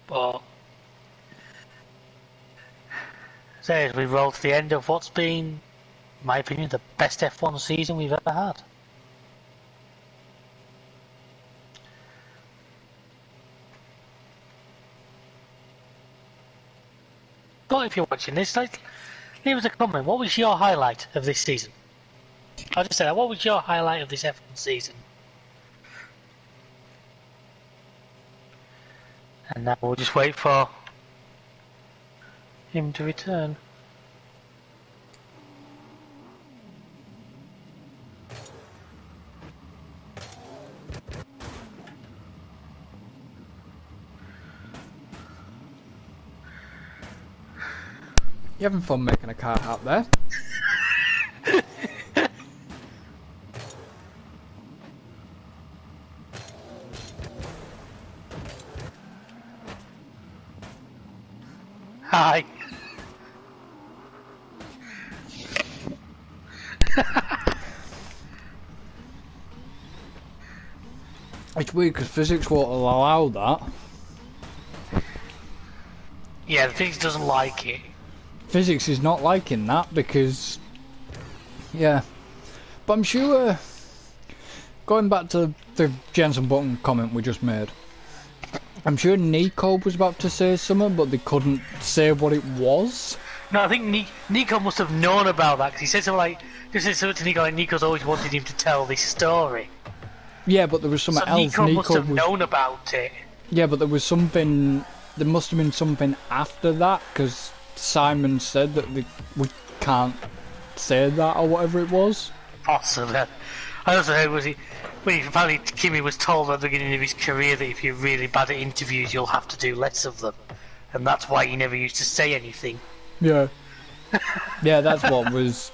But so as we roll to the end of what's been, in my opinion, the best F1 season we've ever had. But if you're watching this, leave us a comment. What was your highlight of this season? I'll just say that. What was your highlight of this F1 season? And now we'll just wait for him to return. You having fun making a car hat there? Aye. It's weird because physics won't allow that. Yeah, the physics doesn't like it. Physics is not liking that because, yeah. But I'm sure, going back to the Jensen Button comment we just made, I'm sure Nico was about to say something, but they couldn't say what it was. No, I think Nico must have known about that because he said something like, just said something to Nico like Nico's always wanted him to tell this story. Yeah, but there was something So else. Nico must have known about it. Yeah, but there was something. There must have been something after that because Simon said that we can't say that or whatever it was. Possibly. I also heard apparently Kimmy was told at the beginning of his career that if you're really bad at interviews, you'll have to do less of them, and that's why he never used to say anything. Yeah. Yeah, that's what was.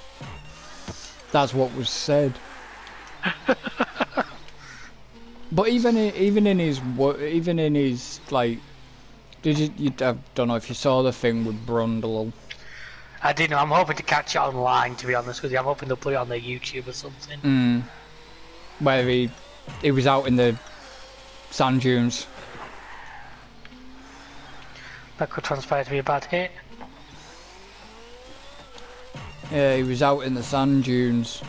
That's what was said. But even in his like, I don't know if you saw the thing with Brundle. I didn't know. I'm hoping to catch it online, to be honest with you. I'm hoping they'll put it on their YouTube or something. Where he was out in the sand dunes. That could transpire to be a bad hit. Yeah, he was out in the sand dunes.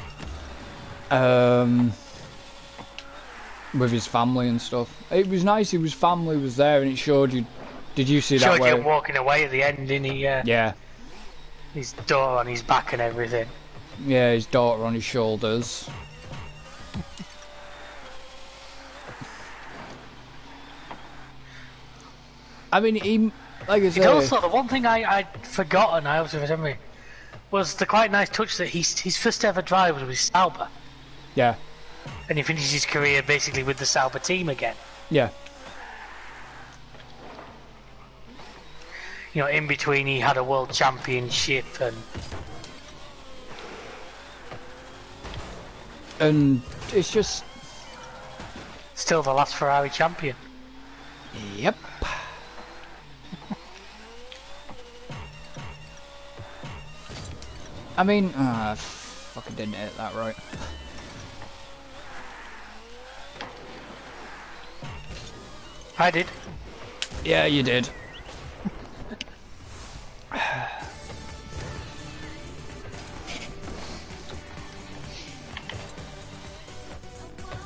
With his family and stuff. It was nice. His family was there, and it showed you. Did you see that? Showed you him walking away at the end, didn't he? Yeah. His daughter on his back and everything. Yeah, his daughter on his shoulders. I mean, he, like I said. Also, the one thing I'd forgotten, I obviously remember, was the quite nice touch that his first ever drive was with Sauber. Yeah. And he finished his career basically with the Sauber team again. Yeah. You know, in between he had a world championship and it's just still the last Ferrari champion. Yep. I mean, fucking didn't hit that right. I did. Yeah, you did.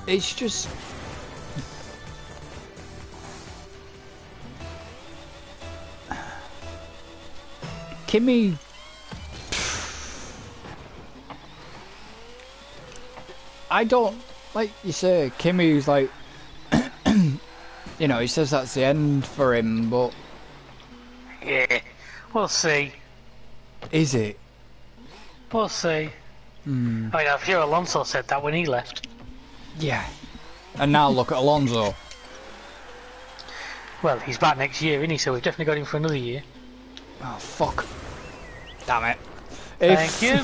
It's just... Kimmy... I don't... Like you say, Kimmy's like... You know, he says that's the end for him, but... Yeah, we'll see. Is it? We'll see. I mean, I'm sure Alonso said that when he left. Yeah. And now look at Alonso. Well, he's back next year, isn't he? So we've definitely got him for another year. Oh, fuck. Damn it. Thank you.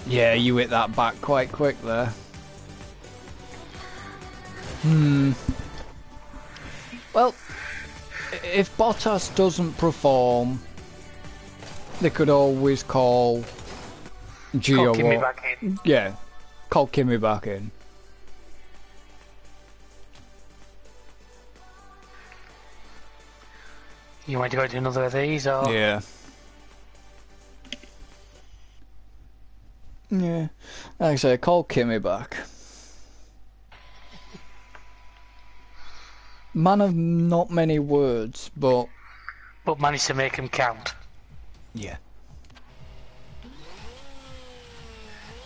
Yeah, you hit that back quite quick there. Well, if Bottas doesn't perform, they could always call Gio. Call Kimi back in. Yeah, call Kimi back in. You want to go to another of these, or...? Yeah. Yeah, like I say, call Kimi back. Man of not many words, but managed to make him count. yeah.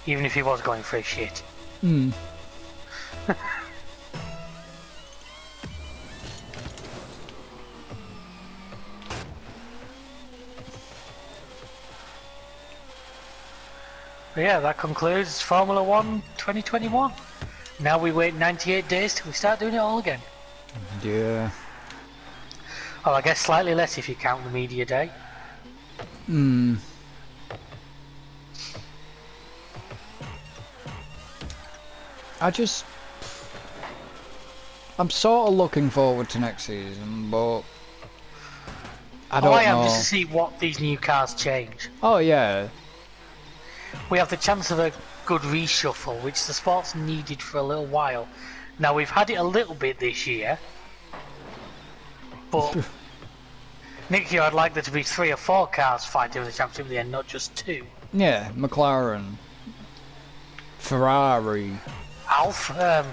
Even if he was going for his shit. But yeah, that concludes Formula 1 2021. Now we wait 98 days till we start doing it all again. Yeah. Oh, I guess slightly less if you count the media day. I'm sort of looking forward to next season, but I don't I am know. just to see what these new cars change. Oh yeah. We have the chance of a good reshuffle, which the sport's needed for a little while. Now we've had it a little bit this year, but next year I'd like there to be 3 or 4 cars fighting for the championship in the end, not just 2. Yeah, McLaren, Ferrari, Alpine,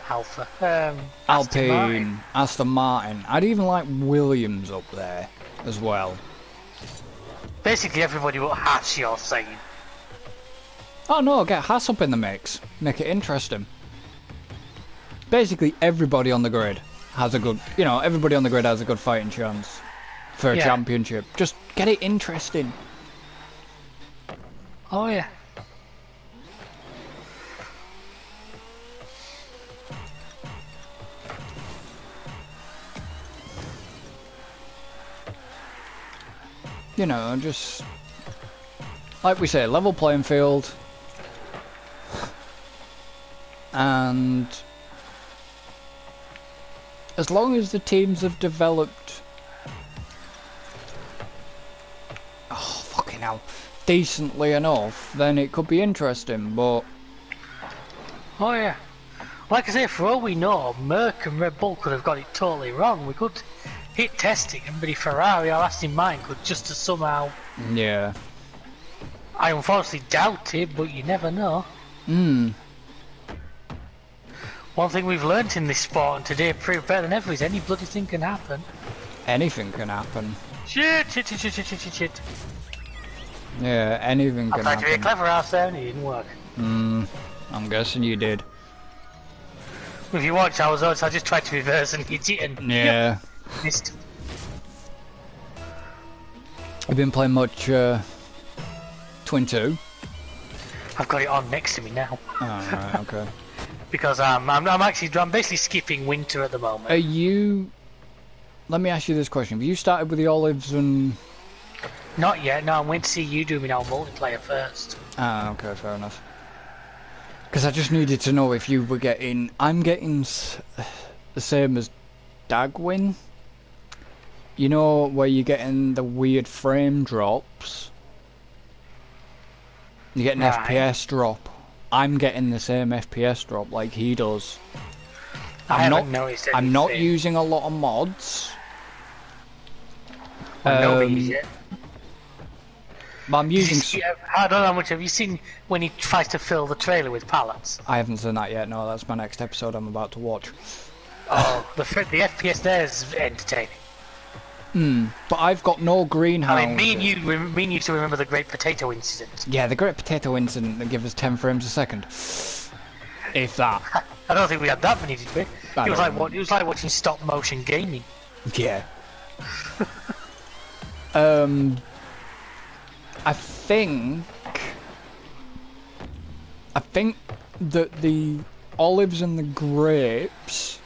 Aston Martin. I'd even like Williams up there as well. Basically everybody but Haas, you're saying. Oh no, get Haas up in the mix. Make it interesting. Basically everybody on the grid has a good, everybody on the grid has a good fighting chance for a championship. Just get it interesting. Oh yeah. Just like we say, level playing field. And as long as the teams have developed decently enough, then it could be interesting, but oh yeah, like I say, for all we know, Merc and Red Bull could have got it totally wrong. We could hit testing and maybe Ferrari or Aston Martin could just as somehow. Yeah, I unfortunately doubt it, but you never know. One thing we've learnt in this sport, and today proved better than ever, is any bloody thing can happen. Anything can happen. Shit. Yeah, anything can happen. I tried to be a clever ass there and it didn't work. I'm guessing you did. If you watch, I just tried to reverse and hit it and yeah, missed. You've been playing much Twin 2? I've got it on next to me now. Oh right, okay. Because I'm basically skipping winter at the moment. Are you? Let me ask you this question: have you started with the olives and? Not yet. No, I'm waiting to see you do me now multiplayer first. Ah, okay, fair enough. Because I just needed to know if you were getting. I'm getting the same as Dagwin. You know where you're getting the weird frame drops. You get an FPS drop. I'm getting the same FPS drop like he does. I haven't noticed anything. I'm not using a lot of mods. Yet. But I'm using. I don't know how much have you seen when he tries to fill the trailer with pallets. I haven't seen that yet. No, that's my next episode I'm about to watch. Oh, the FPS there is entertaining. But I've got no greenhouse. I mean, me and you to remember the Great Potato Incident. Yeah, the Great Potato Incident that gives us 10 frames a second. If that. I don't think we had that many, did we? It was like watching stop motion gaming. Yeah. I think that the olives and the grapes.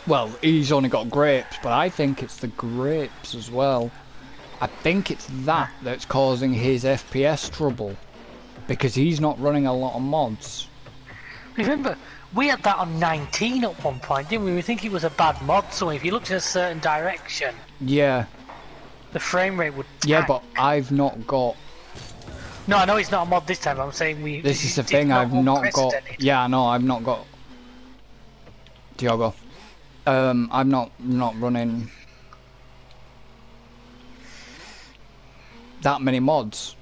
Well, he's only got grapes, but I think it's the grapes as well. I think it's that's causing his FPS trouble. Because he's not running a lot of mods. Remember, we had that on 19 at one point, didn't we? We think it was a bad mod, so if you looked in a certain direction... Yeah. The frame rate would tank. Yeah, but I've not got... No, I know it's not a mod this time, I'm saying we... This is the thing, I've not got... Yeah, no, I've not got... Diogo. I'm not running that many mods.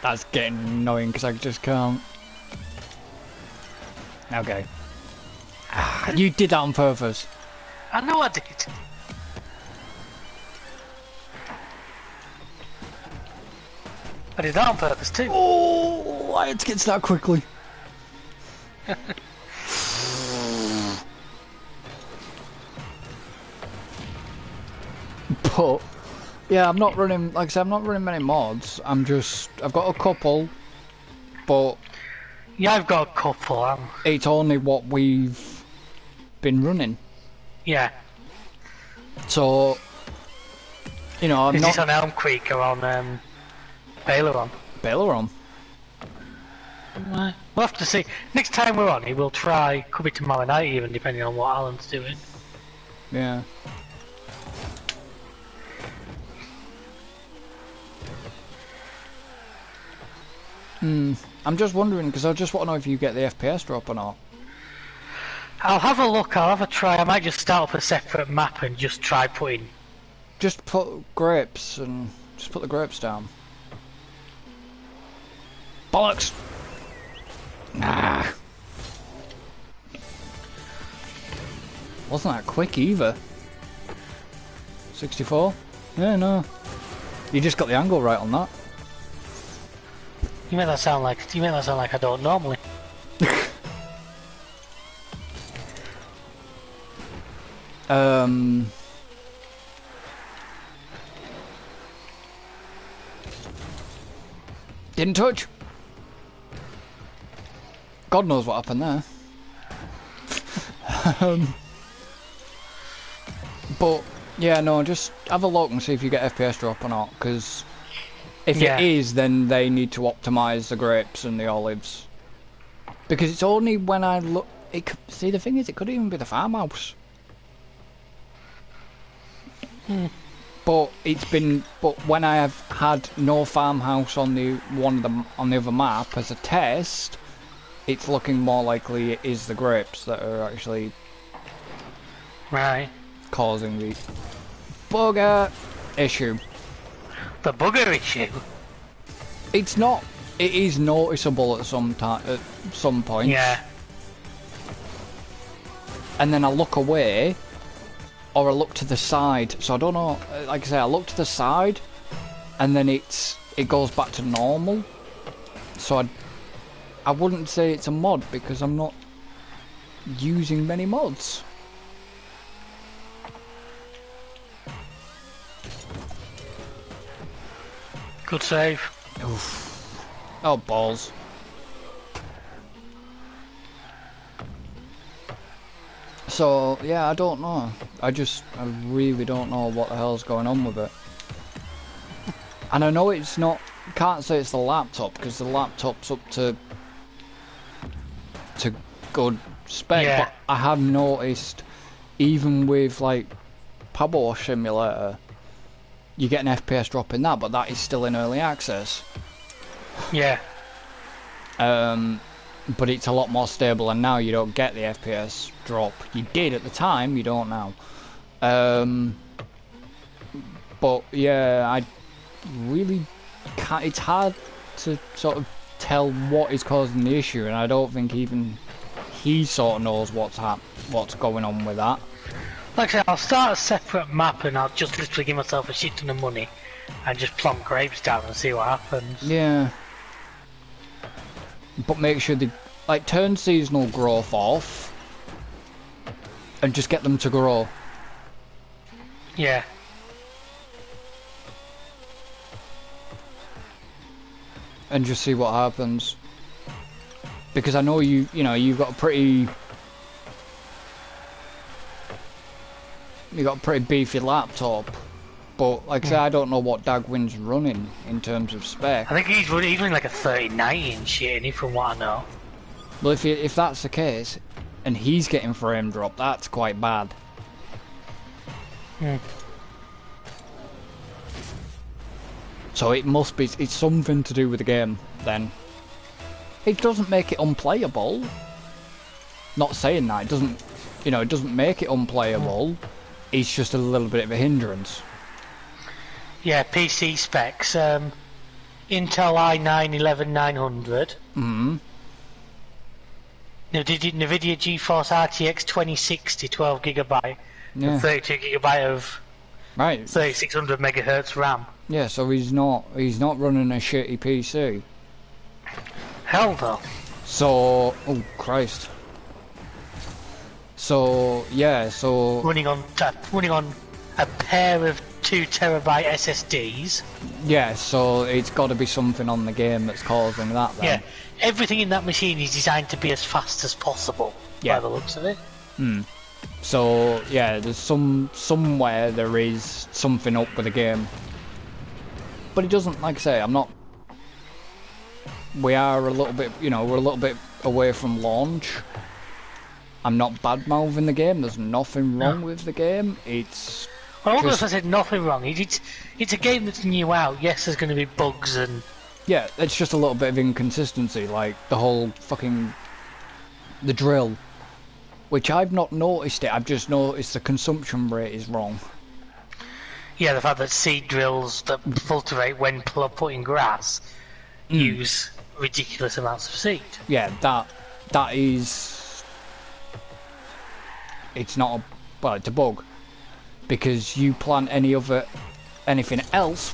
That's getting annoying because I just can't. Okay. You did that on purpose. I know I did. I did that on purpose too. Oh, I had to get to that quickly. But yeah, I'm not running. Like I said, I'm not running many mods. I've got a couple, but yeah, I've got a couple. It's only what we've been running. Yeah. So, you know, I'm Is not... this on Elm Creek or on Baileron? Baileron. We'll have to see. Next time we're on it, we'll try. Could be tomorrow night, even depending on what Alan's doing. Yeah. I'm just wondering, because I just want to know if you get the FPS drop or not. I'll have a look, I'll have a try. I might just start up a separate map and just try putting... Just put grapes and... Just put the grapes down. Bollocks! Nah. Wasn't that quick either. 64? Yeah, no. You just got the angle right on that. You make that sound like I don't normally. Didn't touch. God knows what happened there. But yeah, no, just have a look and see if you get FPS drop or not, because if it is, then they need to optimize the grapes and the olives. Because it's only when I look. See, the thing is, it could even be the farmhouse. But it's been. But when I have had no farmhouse on the other map as a test, it's looking more likely it is the grapes that are actually causing the bugger issue. The bugger issue. It's not. It is noticeable at some time, at some points. Yeah. And then I look away, or I look to the side. So I don't know. Like I say, I look to the side, and then it goes back to normal. So I wouldn't say it's a mod because I'm not using many mods. Good save. Oof. Oh, balls. So, yeah, I don't know. I really don't know what the hell's going on with it. And I know it's not... Can't say it's the laptop, because the laptop's up to good spec, but I have noticed, even with, like, Power Wash Simulator, you get an FPS drop in that, but that is still in early access. Yeah. But it's a lot more stable, and now you don't get the FPS drop. You did at the time, you don't now. But yeah, I really can't. It's hard to sort of tell what is causing the issue, and I don't think even he sort of knows what's going on with that. Like I said, I'll start a separate map, and I'll just literally give myself a shit ton of money, and just plonk grapes down and see what happens. Yeah. But make sure they, like, turn seasonal growth off and just get them to grow. Yeah. And just see what happens. Because I know you've got a pretty beefy laptop. But like I say, I don't know what Dagwin's running in terms of spec. I think he's running like a 3090 and shit, isn't he, from what I know. Well, if that's the case, and he's getting frame drop, that's quite bad. So it must be, it's something to do with the game, then. It doesn't make it unplayable. Not saying that, it doesn't make it unplayable. It's just a little bit of a hindrance. Yeah, PC specs. Intel i9-11900. NVIDIA GeForce RTX 2060 12GB. And 32GB of 3600 megahertz RAM. Yeah, so he's not running a shitty PC. Hell no. So, oh Christ. So yeah, so running on a pair of 2TB SSDs. Yeah, so it's got to be something on the game that's causing that then. Yeah, everything in that machine is designed to be as fast as possible, by the looks of it. So yeah, there's somewhere there is something up with the game, but it doesn't. Like I say, I'm not. We are a little bit, we're a little bit away from launch. I'm not bad mouthing the game. There's nothing wrong with the game. It's. Well, I said nothing wrong. It's a game that's new out. Yes, there's going to be bugs and. Yeah, it's just a little bit of inconsistency, like the whole fucking the drill. Which I've not noticed it, I've just noticed the consumption rate is wrong. Yeah, the fact that seed drills that cultivate when put in grass use ridiculous amounts of seed. Yeah, that is... It's not a... Well, it's a bug. Because you plant anything else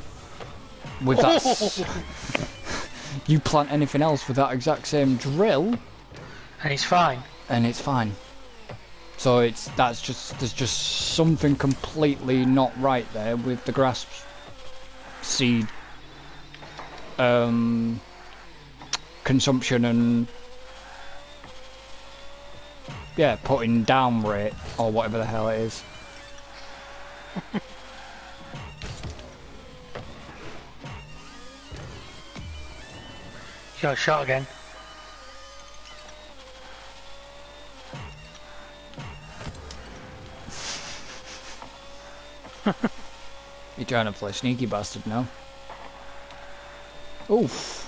with that... You plant anything else with that exact same drill... And it's fine. And it's fine. So there's just something completely not right there with the grass seed consumption and yeah, putting down rate or whatever the hell it is. Got shot again. You're trying to play sneaky bastard now. Oof.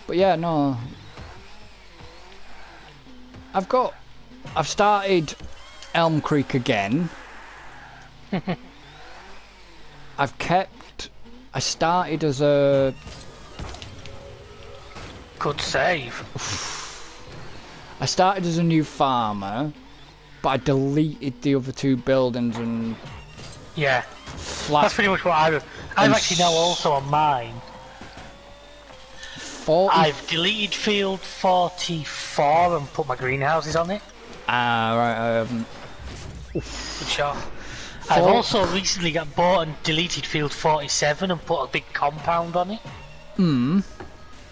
But yeah, no. I've started Elm Creek again. I started as a... Good save. I started as a new farmer, but I deleted the other two buildings and... Yeah. That's pretty much what I've actually now also on mine. I've deleted field 44 and put my greenhouses on it. Ah, right, Good shot. I've also recently bought and deleted field 47 and put a big compound on it.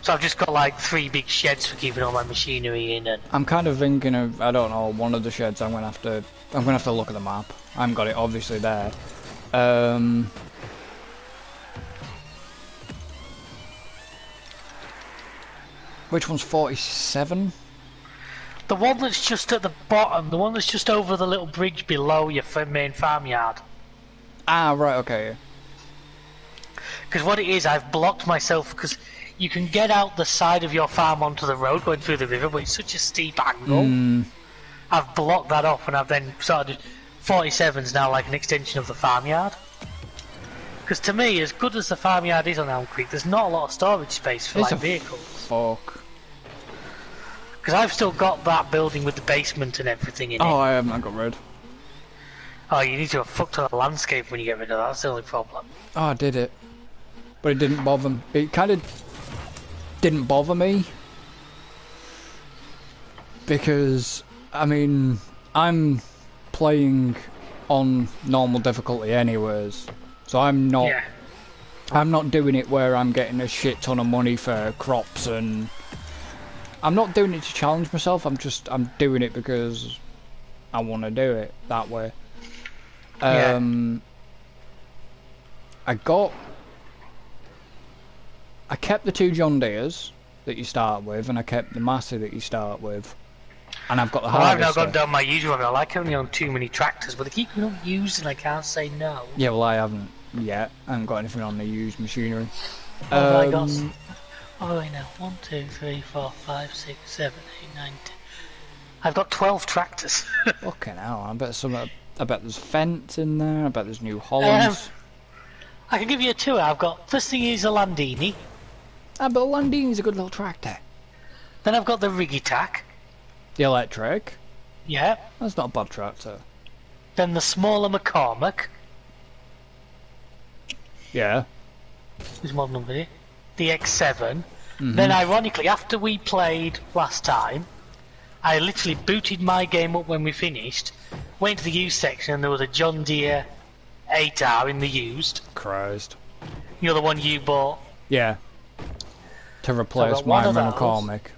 So I've just got like 3 big sheds for keeping all my machinery in. And I'm kind of thinking of, I don't know, one of the sheds. I'm gonna have to look at the map. I haven't got it obviously there. Which one's 47? The one that's just at the bottom, the one that's just over the little bridge below your main farmyard. Ah, right, okay. Because what it is, I've blocked myself, because you can get out the side of your farm onto the road going through the river, but it's such a steep angle. I've blocked that off, and I've then started... 47's now like an extension of the farmyard. Because to me, as good as the farmyard is on Elm Creek, there's not a lot of storage space for like vehicles. Fuck. Because I've still got that building with the basement and everything in it. Oh, I haven't. I got rid. Oh, you need to have fucked on a landscape when you get rid of that. That's the only problem. Oh, I did it. But it didn't bother me. It kind of didn't bother me. Because, I mean, I'm playing on normal difficulty anyways. So I'm not... Yeah. I'm not doing it where I'm getting a shit ton of money for crops and... I'm not doing it to challenge myself, I'm doing it because I want to do it that way. I kept the 2 John Deeres that you start with, and I kept the Massey that you start with. And I've got the harvester. I've now gone down my usual one. I like having own too many tractors, but they keep them used and I can't say no. Yeah, well I haven't yet. I haven't got anything on the used machinery. What have I got? Oh wait, now 1, 2, 3, 4, 5, 6, 7, 8, 9, 10. I've got 12 tractors. Fucking hell! I bet there's Fence in there. I bet there's New Hollands. I can give you a tour. I've got first thing is a Landini. Ah, but a Landini's a good little tractor. Then I've got the Rigitac. The electric. Yeah. That's not a bad tractor. Then the smaller McCormick. Yeah. Who's model number here? The X7. Then ironically, after we played last time, I literally booted my game up when we finished, went to the used section and there was a John Deere 8R in the used. Christ. You're the one you bought. Yeah. To replace one my of those. McCormick.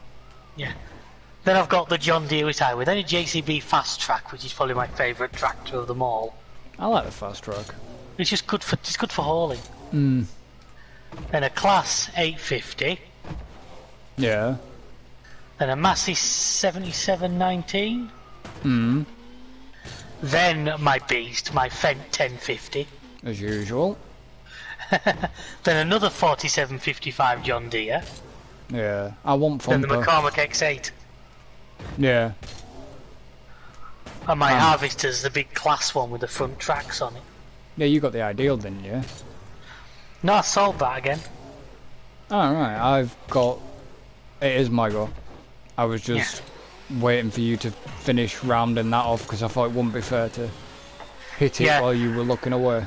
Yeah. Then I've got the John Deere retired with a JCB Fast Track, which is probably my favourite tractor of them all. I like the Fast Track. It's just good for hauling. Mm. Then a Class 850. Yeah. Then a Massey 7719. Mm. Then my beast, my Fendt 1050. As usual. Then another 4755 John Deere. Yeah. I want Thumper. Then the McCormick X8. Yeah. And my Harvester's the big Class one with the front tracks on it. Yeah, you got the Ideal, didn't you? No, I sold that again. Oh, right. I've got... It is my go. I was just waiting for you to finish rounding that off because I thought it wouldn't be fair to hit it while you were looking away.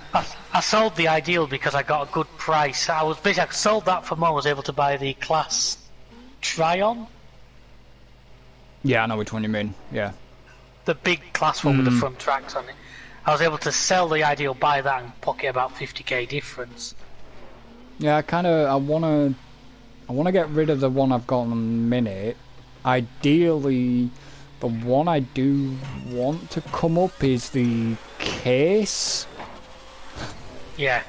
I sold the Ideal because I got a good price. I sold that for more. I was able to buy the Class Tryon. Yeah, I know which one you mean. Yeah. The big Class one with the front tracks on it. I was able to sell the Ideal, buy that, and pocket about 50k difference. Yeah, I wanna get rid of the one I've got in a minute. Ideally, the one I do want to come up is the case. Yeah.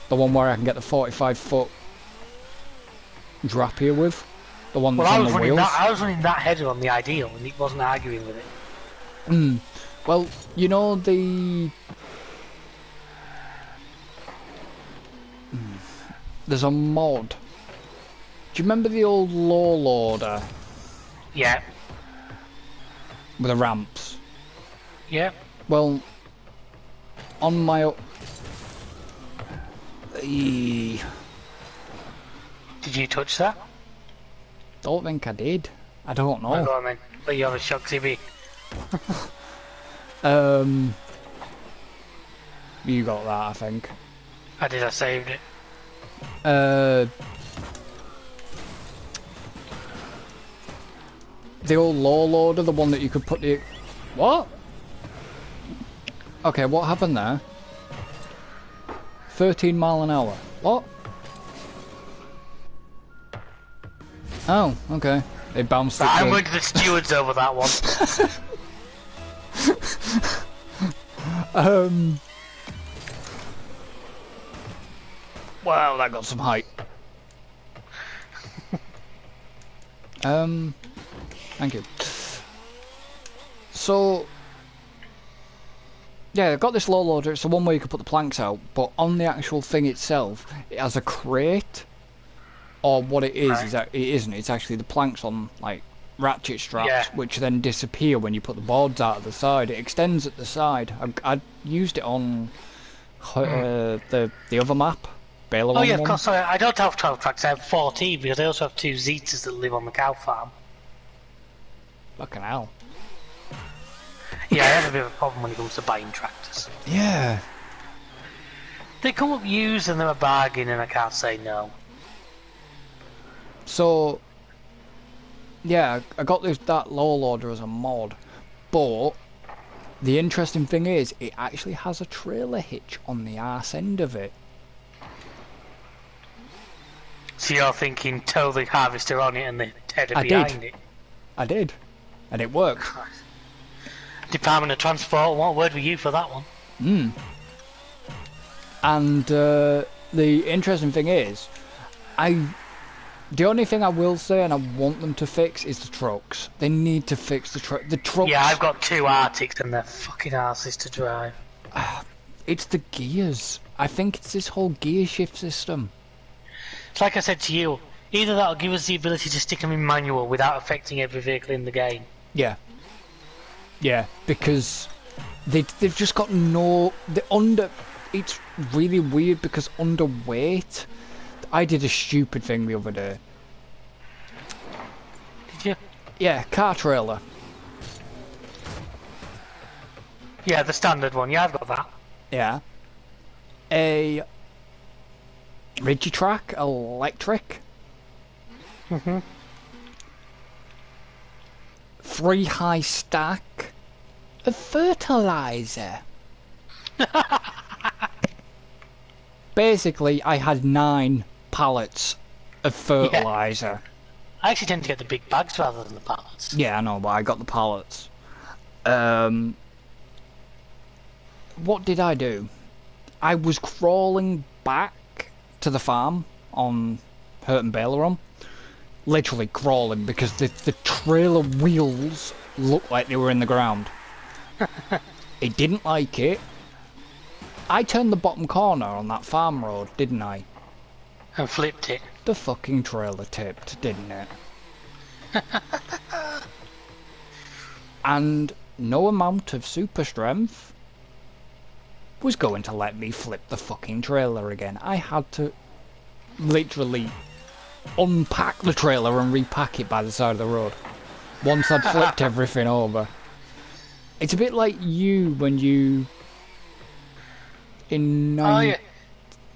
The one where I can get the 45-foot Drapier with. The one that's on the wheels. I was running that header on the Ideal, and he wasn't arguing with it. Well, you know the... There's a mod. Do you remember the old low loader? Yeah. With the ramps? Yeah. Well, on my... Did you touch that? Don't think I did. I don't know. Oh, go on then. But you have a shock TV. You got that, I think. I did, I saved it. The old low loader, the one that you could put the... What? Okay, what happened there? 13 mile an hour. What? Oh, okay. They bounced it. I went to the stewards over that one. Well, that got some height. Thank you. So, yeah, I've got this low loader. It's the one where you can put the planks out, but on the actual thing itself, it has a crate. Or what it is that it isn't. It's actually the planks on like ratchet straps, which then disappear when you put the boards out of the side. It extends at the side. I used it on the other map. Baylor yeah, of course. Sorry, I don't have 12 tracks. I have 14 because I also have 2 Zetas that live on the cow farm. Fucking hell. Yeah, I have a bit of a problem when it comes to buying tractors. Yeah. They come up used and they're a bargain, and I can't say no. So, yeah, I got that low loader as a mod, but the interesting thing is, it actually has a trailer hitch on the arse end of it. So you're thinking tow the harvester on it and the header behind it? I did. And it worked. Department of Transport, what word were you for that one? And the interesting thing is, the only thing I will say, and I want them to fix, is the trucks. They need to fix the trucks. Yeah, I've got 2 Arctics and they're fucking arses to drive. It's the gears. I think it's this whole gear shift system. It's like I said to you, either that'll give us the ability to stick them in manual without affecting every vehicle in the game. Yeah. Yeah, because they've just got no... It's really weird because underweight... I did a stupid thing the other day. Did you? Yeah, car trailer. Yeah, the standard one. Yeah, I've got that. Yeah. A Rigitrack electric. 3 high stack of fertilizer. basically, I had 9 pallets of fertiliser. I actually tend to get the big bags rather than the pallets. Yeah, I know, but I got the pallets. What did I do? I was crawling back to the farm on Hurt and Baileron. Literally crawling, because the trailer wheels looked like they were in the ground. It didn't like it. I turned the bottom corner on that farm road, didn't I? And flipped it. The fucking trailer tipped, didn't it? And no amount of super strength was going to let me flip the fucking trailer again. I had to literally unpack the trailer and repack it by the side of the road once I'd flipped everything over. It's a bit like you when you in Yeah,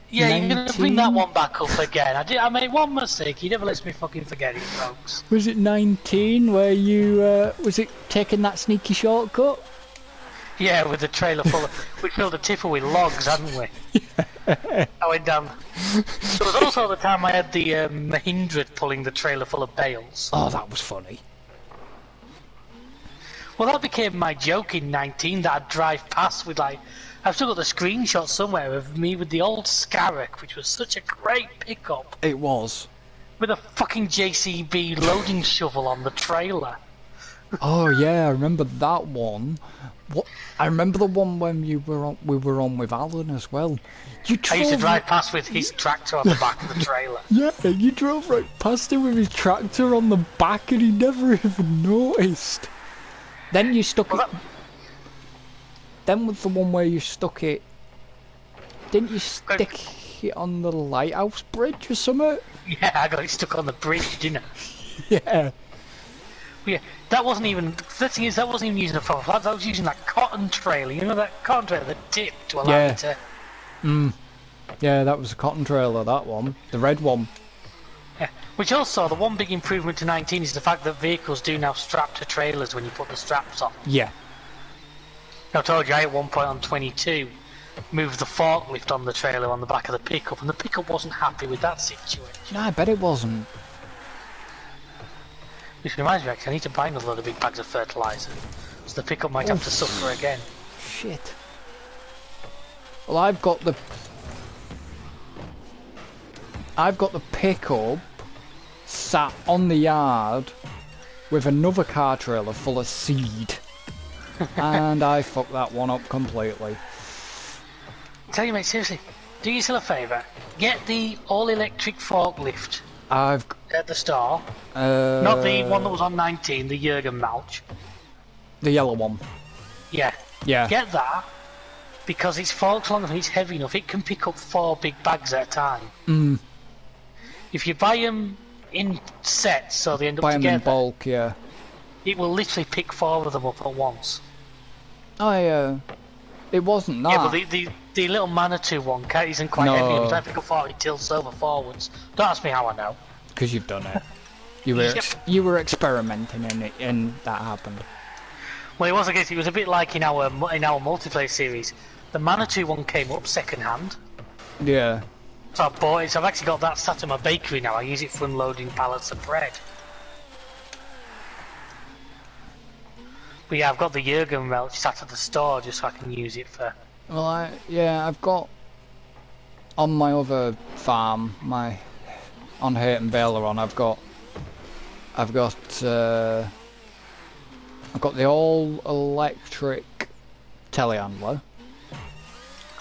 you're going to bring that one back up again. I made one mistake. He never lets me fucking forget it, folks. Was it 19 where you, was it taking that sneaky shortcut? Yeah, with the trailer full of... we filled a tipper with logs, hadn't we? Yeah. I went down... There was also the time I had the Mahindra pulling the trailer full of bales. Oh, that was funny. Well, that became my joke in 19, that I'd drive past with, like... I've still got the screenshot somewhere of me with the old Scarrock, which was such a great pickup. It was. With a fucking JCB loading shovel on the trailer. Oh yeah, I remember that one. What? I remember the one when we were on with Alan as well. I used to drive past with his tractor on the back of the trailer. Yeah, you drove right past him with his tractor on the back and he never even noticed. Then you stuck it... Then with the one where you stuck it... Didn't you stick it on the lighthouse bridge or something? Yeah, I got it stuck on the bridge, didn't I? Yeah. Yeah, that wasn't even... The thing is, that wasn't even using a full flat, I was using that cotton trailer. You know that cotton trailer, the tip to allow it to... Yeah, that was a cotton trailer, that one. The red one. Yeah. Which also, the one big improvement to 19 is the fact that vehicles do now strap to trailers when you put the straps on. Yeah. I told you, I at one point on 22 moved the forklift on the trailer on the back of the pickup, and the pickup wasn't happy with that situation. No, I bet it wasn't. Which reminds me, actually, I need to buy another load of big bags of fertiliser, so the pickup might have to suffer again. Shit. Well, I've got the pickup sat on the yard with another car trailer full of seed. And I fucked that one up completely. Tell you, mate, seriously, do yourself a favour. Get the all-electric forklift at the store. Not the one that was on 19, the Jurgen Malch. The yellow one. Yeah. Yeah. Get that, because it's forked long enough and it's heavy enough, it can pick up 4 big bags at a time. If you buy them in sets, so they end up together. Buy them in bulk, yeah. It will literally pick 4 of them up at once. It wasn't that. Yeah, but the little Manitou one isn't quite heavy enough. I pick up 4, it tilts over forwards. Don't ask me how I know. Because you've done it. You were experimenting in it, and that happened. Well, it was, I guess, it was a bit like in our multiplayer series. The Manitou one came up second hand. Yeah. So I bought it, so I've actually got that sat in my bakery now. I use it for unloading pallets of bread. But yeah, I've got the Jurgen Welch sat at the store just so I can use it for... Well, I've got... On my other farm, on Hayton Baileron, I've got the all-electric telehandler.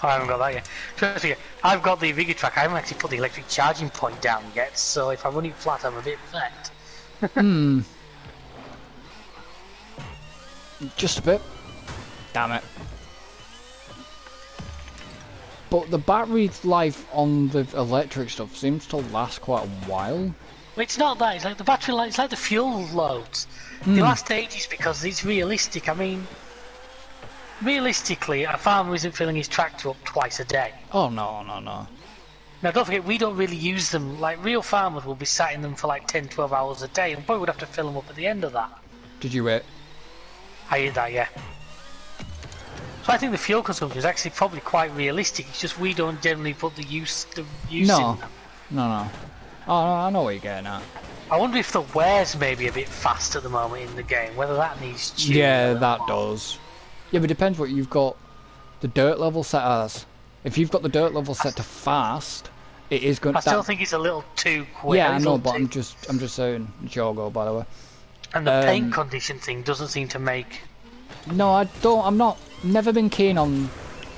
I haven't got that yet. Trust me, I've got the Vigatrack. I haven't actually put the electric charging point down yet, so if I run it flat, I'm a bit fucked. Just a bit. Damn it. But the battery life on the electric stuff seems to last quite a while. Well, it's not that. It's like the battery life. It's like the fuel loads. They last ages because it's realistic. I mean, realistically, a farmer isn't filling his tractor up twice a day. Oh no. Now don't forget, we don't really use them. Like real farmers will be sat in them for like 10-12 hours a day, and probably would have to fill them up at the end of that. Did you wait? I did that, yeah. So I think the fuel consumption is actually probably quite realistic. It's just we don't generally put the use in No. them. No. Oh, no, I know what you're getting at. I wonder if the wear's maybe a bit fast at the moment in the game. Whether that needs tuning. Yeah, that does. Yeah, but it depends what you've got the dirt level set as. If you've got the dirt level set to fast, it is going. I still think it's a little too quick. Yeah, I know, but I'm just saying. It's your go, by the way. And the paint condition thing doesn't seem to make. No, I don't. I'm not. Never been keen on.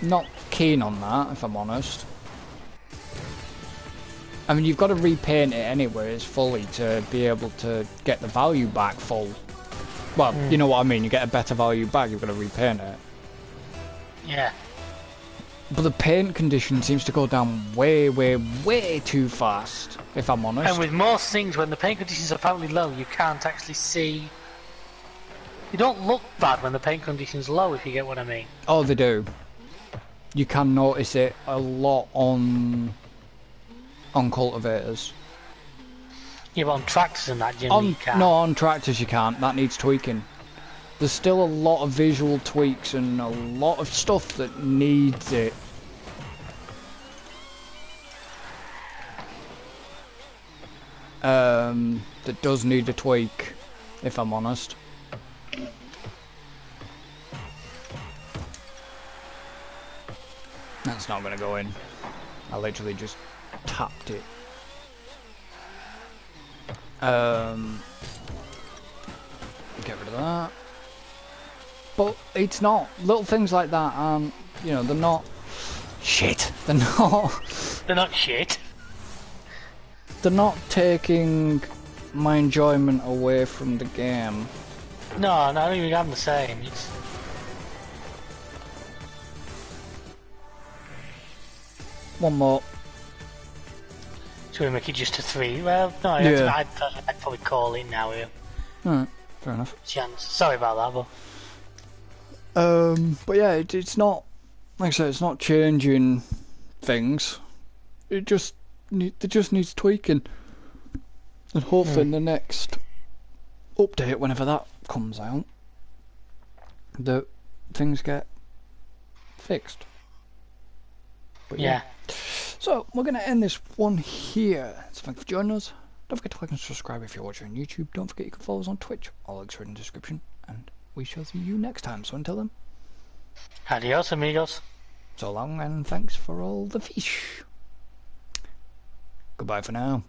Not keen on that, if I'm honest. I mean, you've got to repaint it anyways fully to be able to get the value back full. Well, you know what I mean. You get a better value back. You've got to repaint it. Yeah. But the paint condition seems to go down way too fast, if I'm honest. And with most things, when the paint conditions are apparently low, you can't actually see. You don't look bad when the paint condition's low, if you get what I mean. Oh, they do. You can notice it a lot on cultivators. Yeah, but on tractors and that, generally you can't. No, on tractors you can't. That needs tweaking. There's still a lot of visual tweaks and a lot of stuff that needs it. That does need a tweak, if I'm honest. That's not going to go in. I literally just tapped it. Get rid of that. But it's not. Little things like that aren't, you know, they're not shit. They're not. They're not shit. They're not taking my enjoyment away from the game. No, I don't even I'm the same. It's... One more. Should we make it just a 3? Well, no, Yeah. I'd probably call it now here. Alright, fair enough. Chance. Sorry about that, but... But yeah, it's not, like I said, it's not changing things. It just needs tweaking, and hopefully in the next update, whenever that comes out, that things get fixed. But yeah. So we're gonna end this one here. So thank you for joining us. Don't forget to like and subscribe if you're watching on YouTube. Don't forget you can follow us on Twitch. All links are in the description, and we shall see you next time. So until then, Adios, amigos. so long, and thanks for all the fish. Goodbye for now.